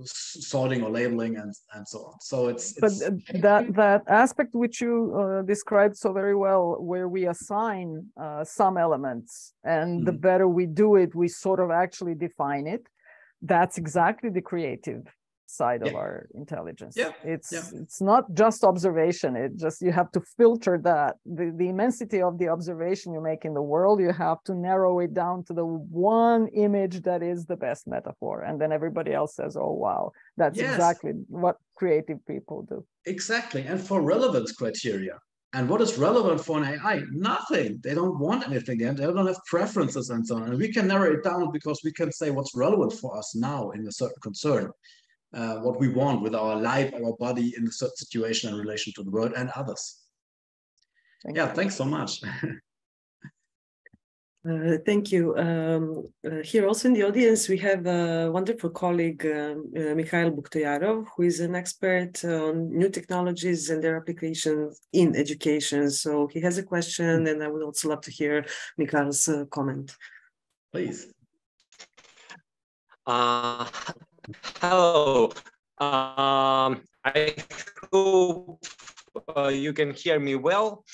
sorting or labeling and so on. So but that aspect which you described so very well, where we assign some elements, and the better we do it, we sort of actually define it. That's exactly the creative side of our intelligence. It's not just observation. It just, you have to filter that the immensity of the observation you make in the world. You have to narrow it down to the one image that is the best metaphor, and then everybody else says, oh wow, that's exactly what creative people do. Exactly. And for relevance criteria, and what is relevant for an AI? Nothing. They don't want anything, and they don't have preferences and so on. And we can narrow it down because we can say what's relevant for us now in a certain concern. What we want with our life, our body in a certain situation in relation to the world and others. Thanks so much. Thank you. Here also in the audience, we have a wonderful colleague, Mikhail Bukhtoyarov, who is an expert on new technologies and their applications in education. So he has a question, and I would also love to hear Mikhail's comment. Please. Hello. I hope you can hear me well.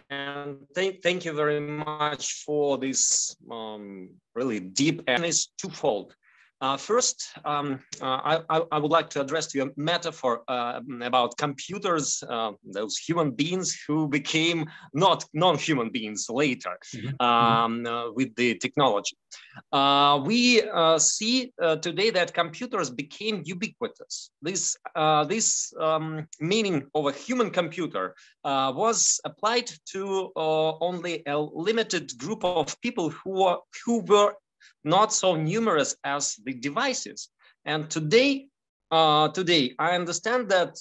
And thank you very much for this really deep, and it's twofold. First, I would like to address to you a metaphor about computers, those human beings who became not non-human beings later with the technology. We see today that computers became ubiquitous. This meaning of a human computer was applied to only a limited group of people who were not so numerous as the devices. And today I understand that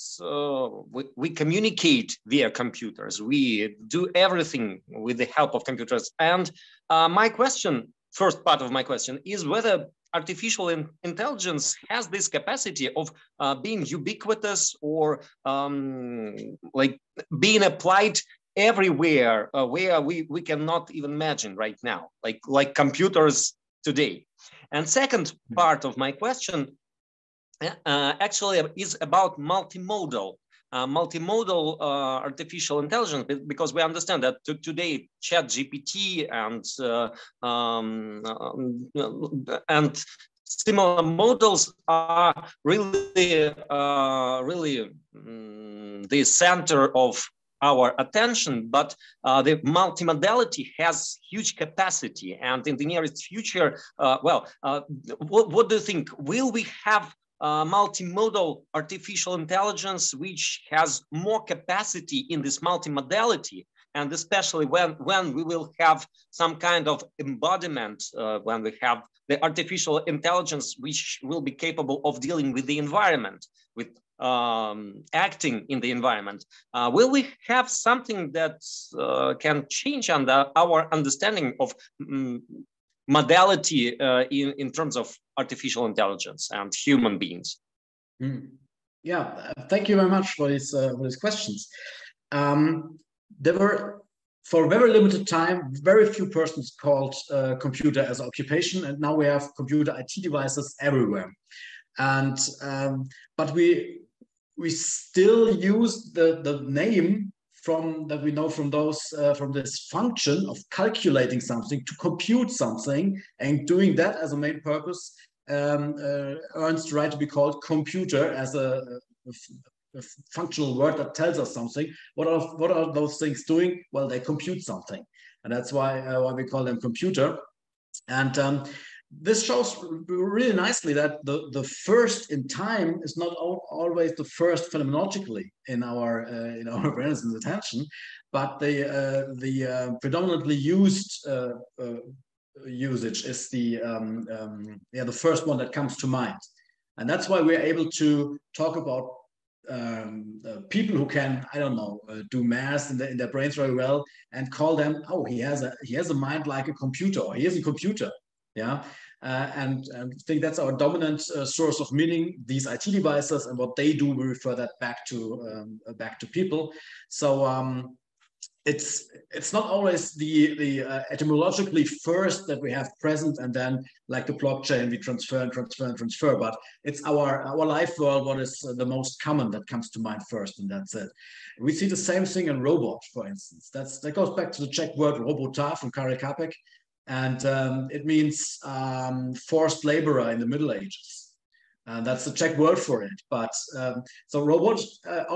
we communicate via computers. We do everything with the help of computers. And my question, first part of my question, is whether artificial intelligence has this capacity of being ubiquitous, or like being applied everywhere where we cannot even imagine right now, like computers today. And second part of my question actually is about multimodal artificial intelligence, because we understand that today ChatGPT and similar models are really the center of our attention, but the multimodality has huge capacity, and in the nearest future, what do you think? Will we have multimodal artificial intelligence which has more capacity in this multimodality, and especially when we will have some kind of embodiment, when we have the artificial intelligence which will be capable of dealing with the environment, with acting in the environment, will we have something that can change our understanding of modality in terms of artificial intelligence and human beings? Yeah, thank you very much for these questions. There were, for a very limited time, very few persons called computer as an occupation, and now we have computer IT devices everywhere. And but we still use the name that we know from those from this function of calculating something to compute something, and doing that as a main purpose earns the right to be called computer as a functional word that tells us something. What are those things doing? Well, they compute something, and that's why we call them computer. And this shows really nicely that the first in time is not always the first phenomenologically in our awareness and attention, but the predominantly used usage is the first one that comes to mind, and that's why we're able to talk about people who can, I don't know, do math in their brains very well, and call them, oh, he has a mind like a computer, or he is a computer. Yeah, and I think that's our dominant source of meaning. These IT devices and what they do, we refer that back to people. So it's not always the etymologically first that we have present, and then like the blockchain we transfer and transfer and transfer. But it's our life world what is the most common that comes to mind first, and that's it. We see the same thing in robot, for instance. That goes back to the Czech word robota from Karel Čapek. And it means forced laborer in the Middle Ages. That's the Czech word for it. But so robot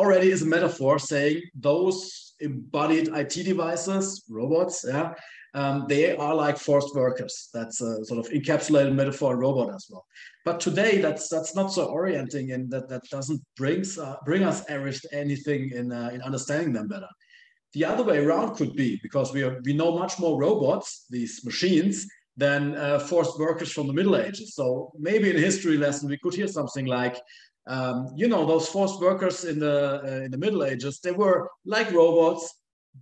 already is a metaphor saying those embodied IT devices, robots, yeah, they are like forced workers. That's a sort of encapsulated metaphor in robot as well. But today, that's not so orienting, and that doesn't bring us anything in understanding them better. The other way around could be, because we know much more robots, these machines, than forced workers from the Middle Ages. So maybe in a history lesson we could hear something like, those forced workers in the Middle Ages, they were like robots,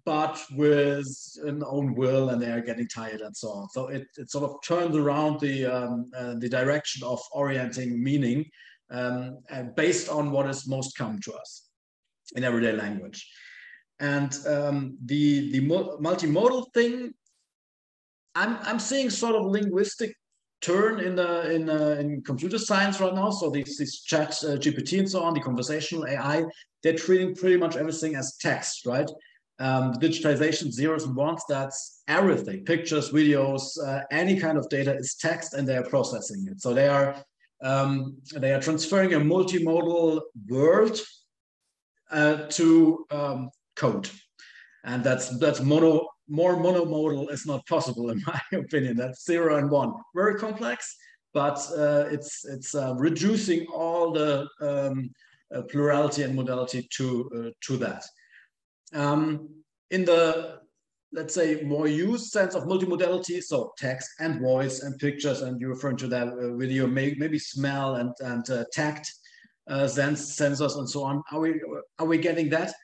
but with an own will, and they are getting tired and so on. So it sort of turns around the direction of orienting meaning based on what is most common to us in everyday language. And the multimodal thing, I'm seeing sort of linguistic turn in computer science right now. So these chat GPT and so on, the conversational AI, they're treating pretty much everything as text, right? Digitization, zeros and ones, that's everything. Pictures, videos, any kind of data is text, and they are processing it. So they are transferring a multimodal world to code, and that's more monomodal is not possible, in my opinion. That's 0 and 1, very complex, but it's reducing all the plurality and modality to that. In the, let's say, more used sense of multimodality, so text and voice and pictures, and you're referring to that video, maybe smell and tact sensors and so on. Are we getting that?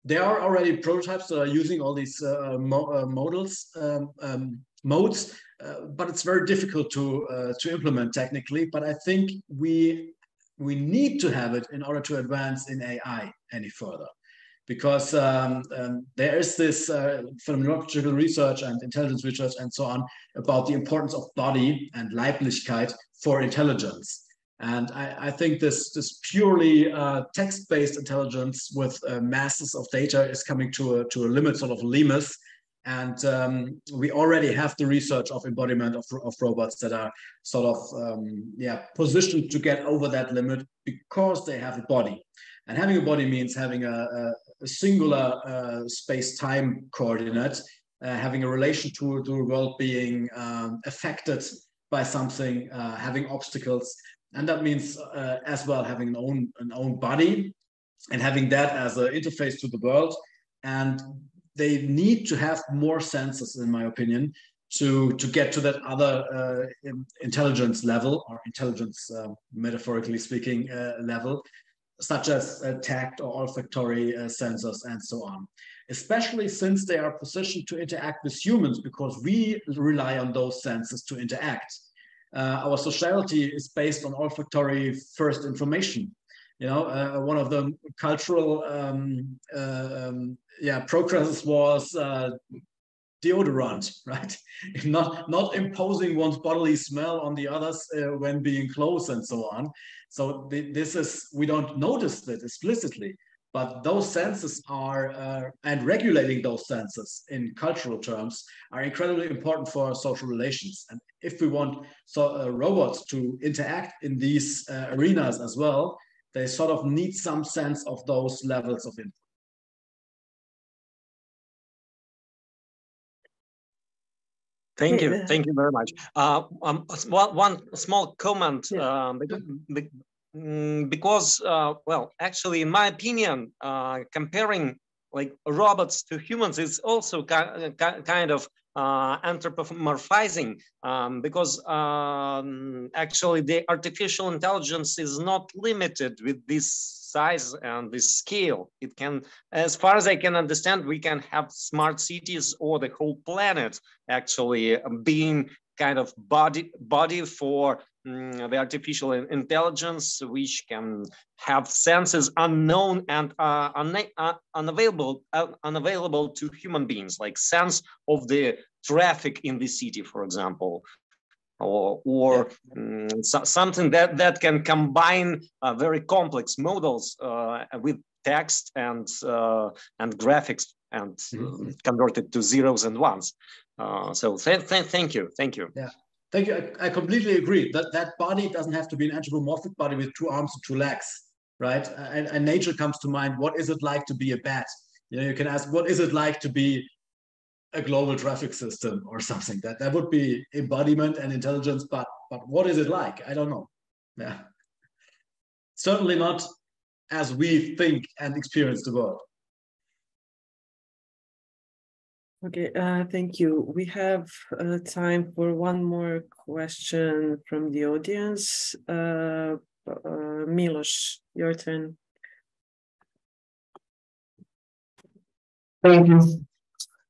There are already prototypes that are using all these modes, but it's very difficult to implement technically. But I think we need to have it in order to advance in AI any further, because there is this phenomenological research and intelligence research and so on about the importance of body and Leiblichkeit for intelligence. And I think this purely text-based intelligence with masses of data is coming to a limit, sort of limit. And we already have the research of embodiment of robots that are sort of positioned to get over that limit because they have a body. And having a body means having a singular space-time coordinate, having a relation to the world, being affected by something, having obstacles. And that means as well having an own body, and having that as an interface to the world. and they need to have more senses, in my opinion, to get to that other intelligence level, or intelligence, metaphorically speaking, level, such as tact or olfactory sensors and so on. Especially since they are positioned to interact with humans, because we rely on those senses to interact. Our sociality is based on olfactory first information. You know, one of the cultural progresses was deodorant, right? Not imposing one's bodily smell on the others when being close and so on. So this is, we don't notice that explicitly, but those senses are, and regulating those senses in cultural terms, are incredibly important for social relations. And if we want robots to interact in these arenas as well, they sort of need some sense of those levels of input. Thank you very much. One small comment, because, well, actually, in my opinion, comparing like robots to humans is also kind of anthropomorphizing, because actually the artificial intelligence is not limited with this size and this scale. It can, as far as I can understand, we can have smart cities or the whole planet actually being kind of body for the artificial intelligence, which can have senses unknown and unavailable to human beings, like sense of the traffic in the city, for example, or something that can combine very complex models with text and graphics and convert it to zeros and ones. So thank you. Yeah. Thank you. I completely agree that body doesn't have to be an anthropomorphic body with 2 arms and 2 legs, right? And nature comes to mind. What is it like to be a bat? You know, you can ask, what is it like to be a global traffic system or something? That would be embodiment and intelligence, but what is it like? I don't know. Yeah. Certainly not as we think and experience the world. Okay, thank you. We have time for one more question from the audience. Milos, your turn. Thank you.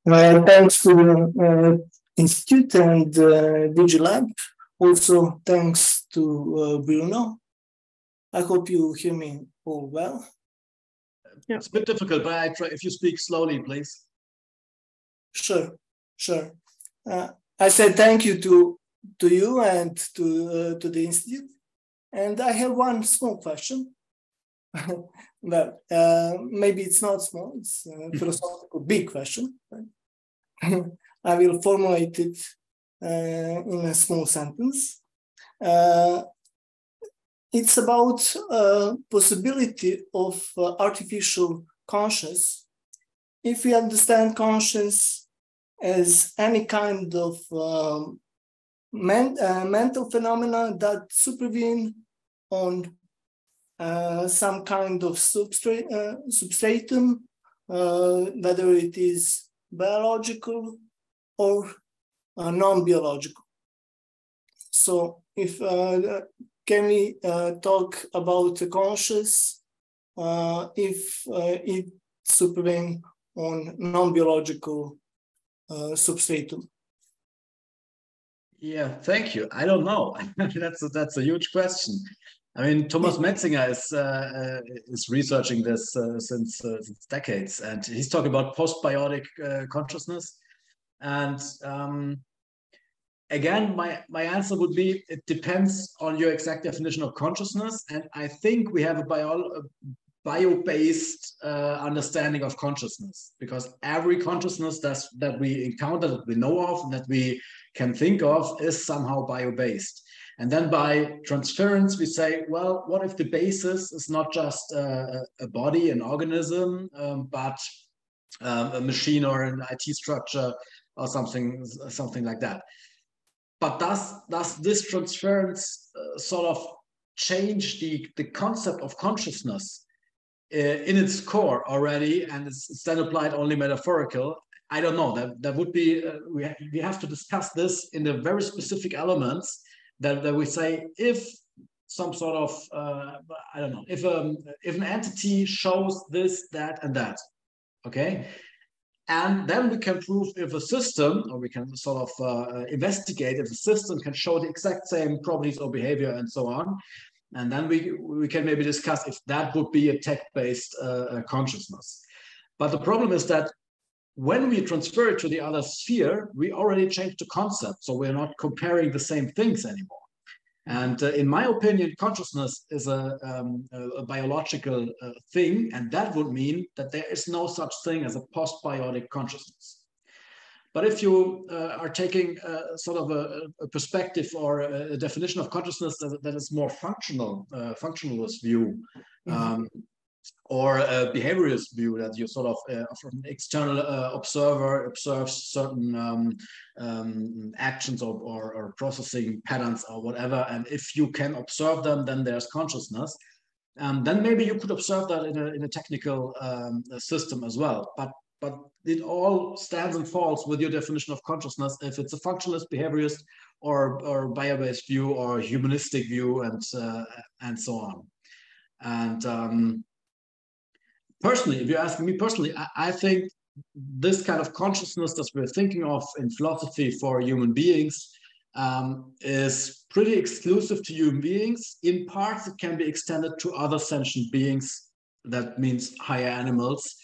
Thanks to the Institute and DigiLab. Also, thanks to Bruno. I hope you hear me all well. Yeah. It's a bit difficult, but I try. If you speak slowly, please. Sure. I said thank you to you and to the Institute. And I have one small question. Well, maybe it's not small, it's a philosophical big question. I will formulate it in a small sentence. It's about possibility of artificial conscience. If we understand conscience as any kind of mental phenomena that supervene on some kind of substratum, whether it is biological or non-biological. So if can we talk about the conscious if it supervene on non-biological substratum? Yeah, thank you. I don't know. That's a huge question. I mean, Thomas Metzinger is researching this since decades, and he's talking about postbiotic consciousness. And again, my answer would be, it depends on your exact definition of consciousness. And I think we have a bio-based understanding of consciousness, because every consciousness that we encounter, that we know of, and that we can think of is somehow bio-based. And then by transference, we say, well, what if the basis is not just a body, an organism, but a machine or an IT structure or something like that? But does this transference sort of change the concept of consciousness? in its core already, and it's then applied only metaphorical. I don't know. That would be we have to discuss this in the very specific elements that we say if some sort of I don't know, if an entity shows this, that, and that, okay, and then we can prove if a system, or we can sort of investigate if a system can show the exact same properties or behavior and so on. And then we can maybe discuss if that would be a tech-based consciousness. But the problem is that when we transfer it to the other sphere, we already changed the concept. So we're not comparing the same things anymore. And in my opinion, consciousness is a biological thing. And that would mean that there is no such thing as a post-biotic consciousness. But if you are taking sort of a perspective or a definition of consciousness that is more functional, functionalist view, or a behaviorist view, that you sort of, from an external observer, observes certain actions or processing patterns or whatever, and if you can observe them, then there's consciousness. Then maybe you could observe that in a technical system as well. But it all stands and falls with your definition of consciousness, if it's a functionalist, behaviorist, or bio-based view, or humanistic view, and so on. And personally, if you ask me personally, I think this kind of consciousness that we're thinking of in philosophy for human beings is pretty exclusive to human beings. In parts, it can be extended to other sentient beings. That means higher animals.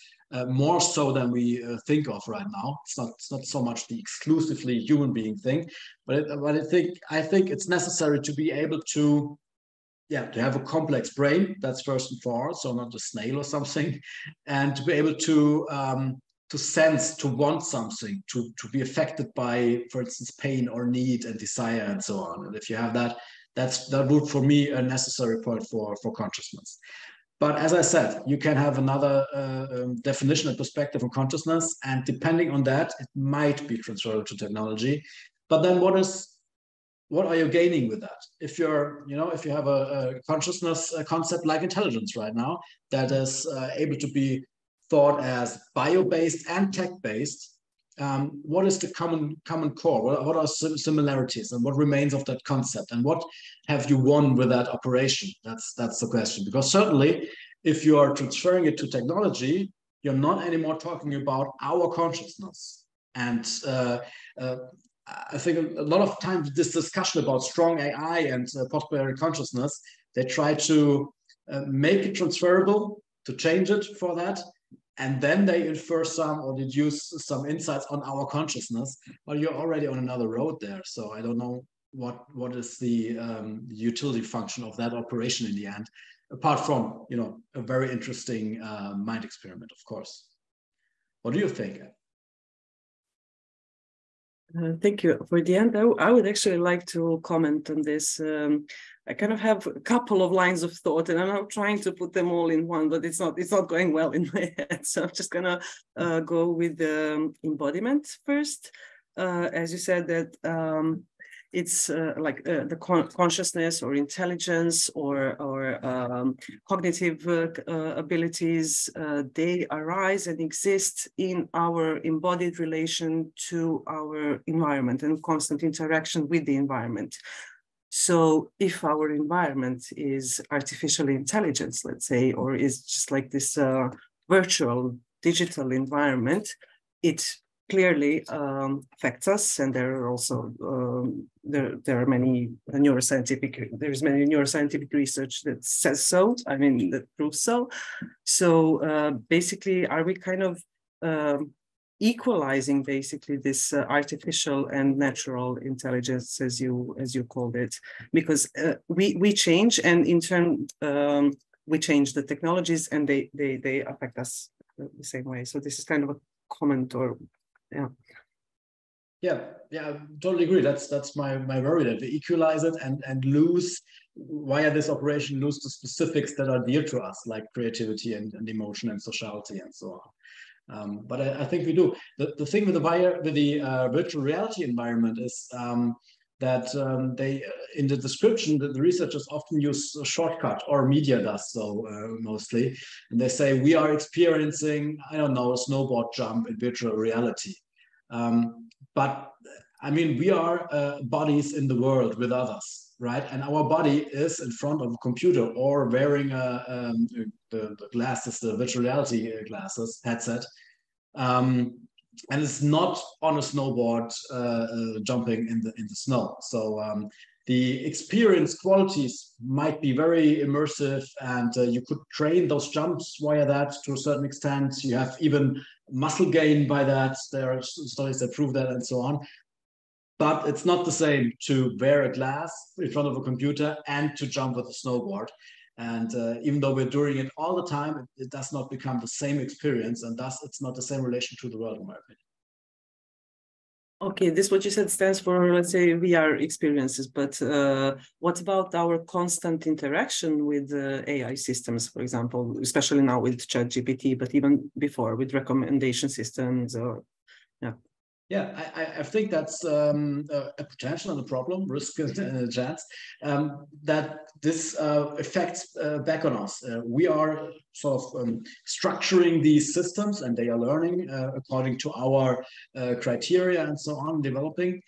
More so than we think of right now. It's not so much the exclusively human being thing, but I think it's necessary to be able to have a complex brain. That's first and foremost, so not a snail or something, and to be able to sense, to want something, to be affected by, for instance, pain or need and desire and so on. And if you have that, that would for me a necessary point for consciousness. But as I said, you can have another definition and perspective on consciousness, and depending on that, it might be transferable to technology. But then what are you gaining with that? If if you have a consciousness concept like intelligence right now, that is able to be thought as bio-based and tech-based, what is the common core? What are similarities, and what remains of that concept, and what have you won with that operation? That's the question. Because certainly, if you are transferring it to technology, you're not anymore talking about our consciousness. And I think a lot of times this discussion about strong AI and post-biotic consciousness, they try to make it transferable, to change it for that. And then they infer some or deduce some insights on our consciousness, but you're already on another road there. So I don't know what is the utility function of that operation in the end, apart from a very interesting mind experiment, of course. What do you think? Thank you. For the end, I would actually like to comment on this. I kind of have a couple of lines of thought, and I'm not trying to put them all in one, but it's not going well in my head. So I'm just gonna go with the embodiment first. As you said, that it's like the consciousness or intelligence or cognitive abilities, they arise and exist in our embodied relation to our environment and constant interaction with the environment. So if our environment is artificial intelligence, let's say, or is just like this virtual digital environment, it clearly affects us, and there are also there are many neuroscientific research that says so. I mean, that proves so. So basically, are we kind of equalizing basically this artificial and natural intelligence, as you called it, because we change, and in turn we change the technologies, and they affect us the same way. So this is kind of a comment, or yeah, I totally agree. That's my worry, that we equalize it and lose, via this operation, lose the specifics that are dear to us, like creativity and emotion and sociality and so on. But I think we do. The thing with the virtual reality environment is that they, in the description, the researchers often use a shortcut, or media does so mostly. And they say, we are experiencing, I don't know, a snowboard jump in virtual reality. But I mean, we are bodies in the world with others, right? And our body is in front of a computer or wearing the glasses, the virtual reality glasses, headset. And it's not on a snowboard jumping in the snow. So the experience qualities might be very immersive, and you could train those jumps via that to a certain extent. You have even muscle gain by that. There are studies that prove that, and so on. But it's not the same to wear a glass in front of a computer and to jump with a snowboard. And even though we're doing it all the time, it does not become the same experience, and thus it's not the same relation to the world, in my opinion. Okay, this what you said stands for, let's say, VR experiences, but what about our constant interaction with AI systems, for example, especially now with ChatGPT, but even before with recommendation systems, or yeah. Yeah, I think that's a potential and a problem, risk and a chance, that this affects back on us. We are sort of structuring these systems, and they are learning according to our criteria and so on, developing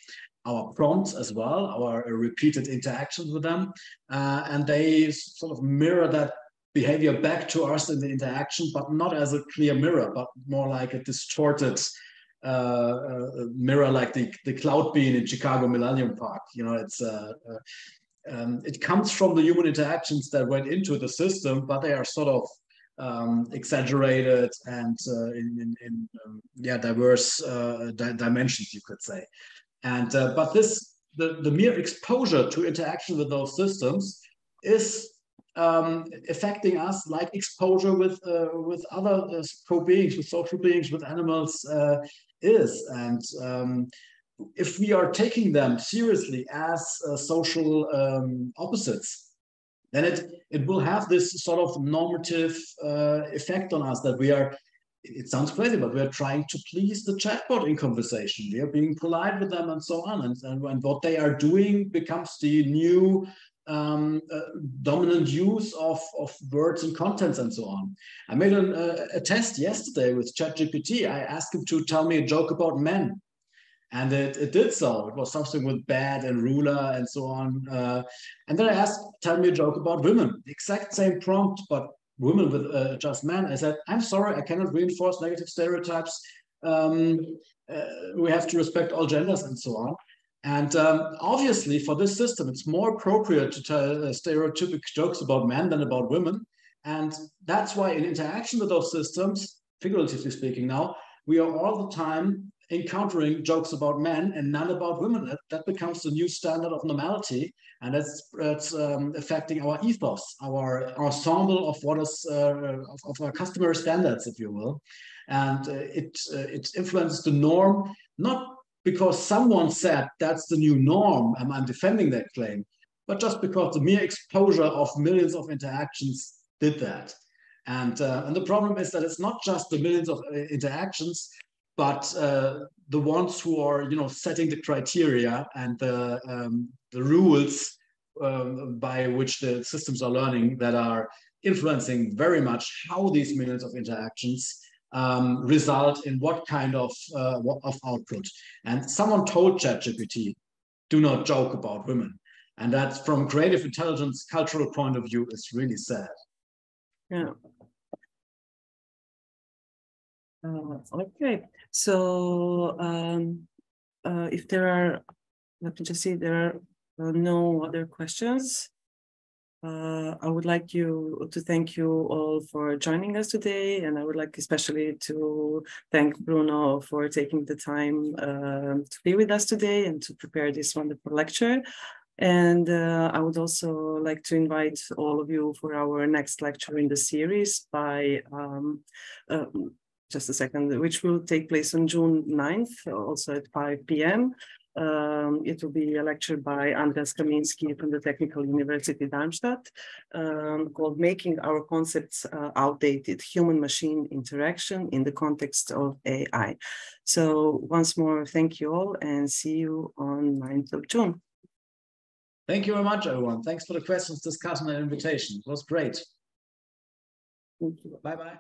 our prompts as well, our repeated interactions with them, and they sort of mirror that behavior back to us in the interaction, but not as a clear mirror, but more like a distorted mirror, like the cloud bean in Chicago Millennium Park. You know, it's it comes from the human interactions that went into the system, but they are sort of exaggerated and in diverse dimensions, you could say. And but the mere exposure to interaction with those systems is affecting us like exposure with other co-beings, with social beings, with animals is. And if we are taking them seriously as social opposites, then it will have this sort of normative effect on us, that we are, it sounds crazy, but we are trying to please the chatbot in conversation. We are being polite with them and so on. And what they are doing becomes the new dominant use of words and contents and so on. I made a test yesterday with ChatGPT. I asked him to tell me a joke about men, and it did so. It was something with bad and ruler and so on. And then I asked, tell me a joke about women. The exact same prompt, but women with just men. I said, I'm sorry, I cannot reinforce negative stereotypes. We have to respect all genders and so on. And obviously, for this system, it's more appropriate to tell stereotypic jokes about men than about women. And that's why in interaction with those systems, figuratively speaking now, we are all the time encountering jokes about men and none about women. That becomes the new standard of normality. And that's affecting our ethos, our ensemble of what is of our customer standards, if you will. And it influences the norm, not because someone said that's the new norm, and I'm defending that claim, but just because the mere exposure of millions of interactions did that. And the problem is that it's not just the millions of interactions, but the ones who are, setting the criteria and the rules by which the systems are learning, that are influencing very much how these millions of interactions result in what kind of output. And someone told ChatGPT, do not joke about women. And that, from creative intelligence cultural point of view, is really sad. Yeah. Okay. So if there are, let me just see, there are no other questions. I would like to thank you all for joining us today, and I would like especially to thank Bruno for taking the time to be with us today and to prepare this wonderful lecture. And I would also like to invite all of you for our next lecture in the series by, just a second, which will take place on June 9th, also at 5 p.m. It will be a lecture by Andreas Kaminski from the Technical University Darmstadt, called Making Our Concepts Outdated, Human-Machine Interaction in the Context of AI. So once more, thank you all, and see you on 9th of June. Thank you very much, everyone. Thanks for the questions, discussion, and invitation. It was great. Thank you. Bye-bye.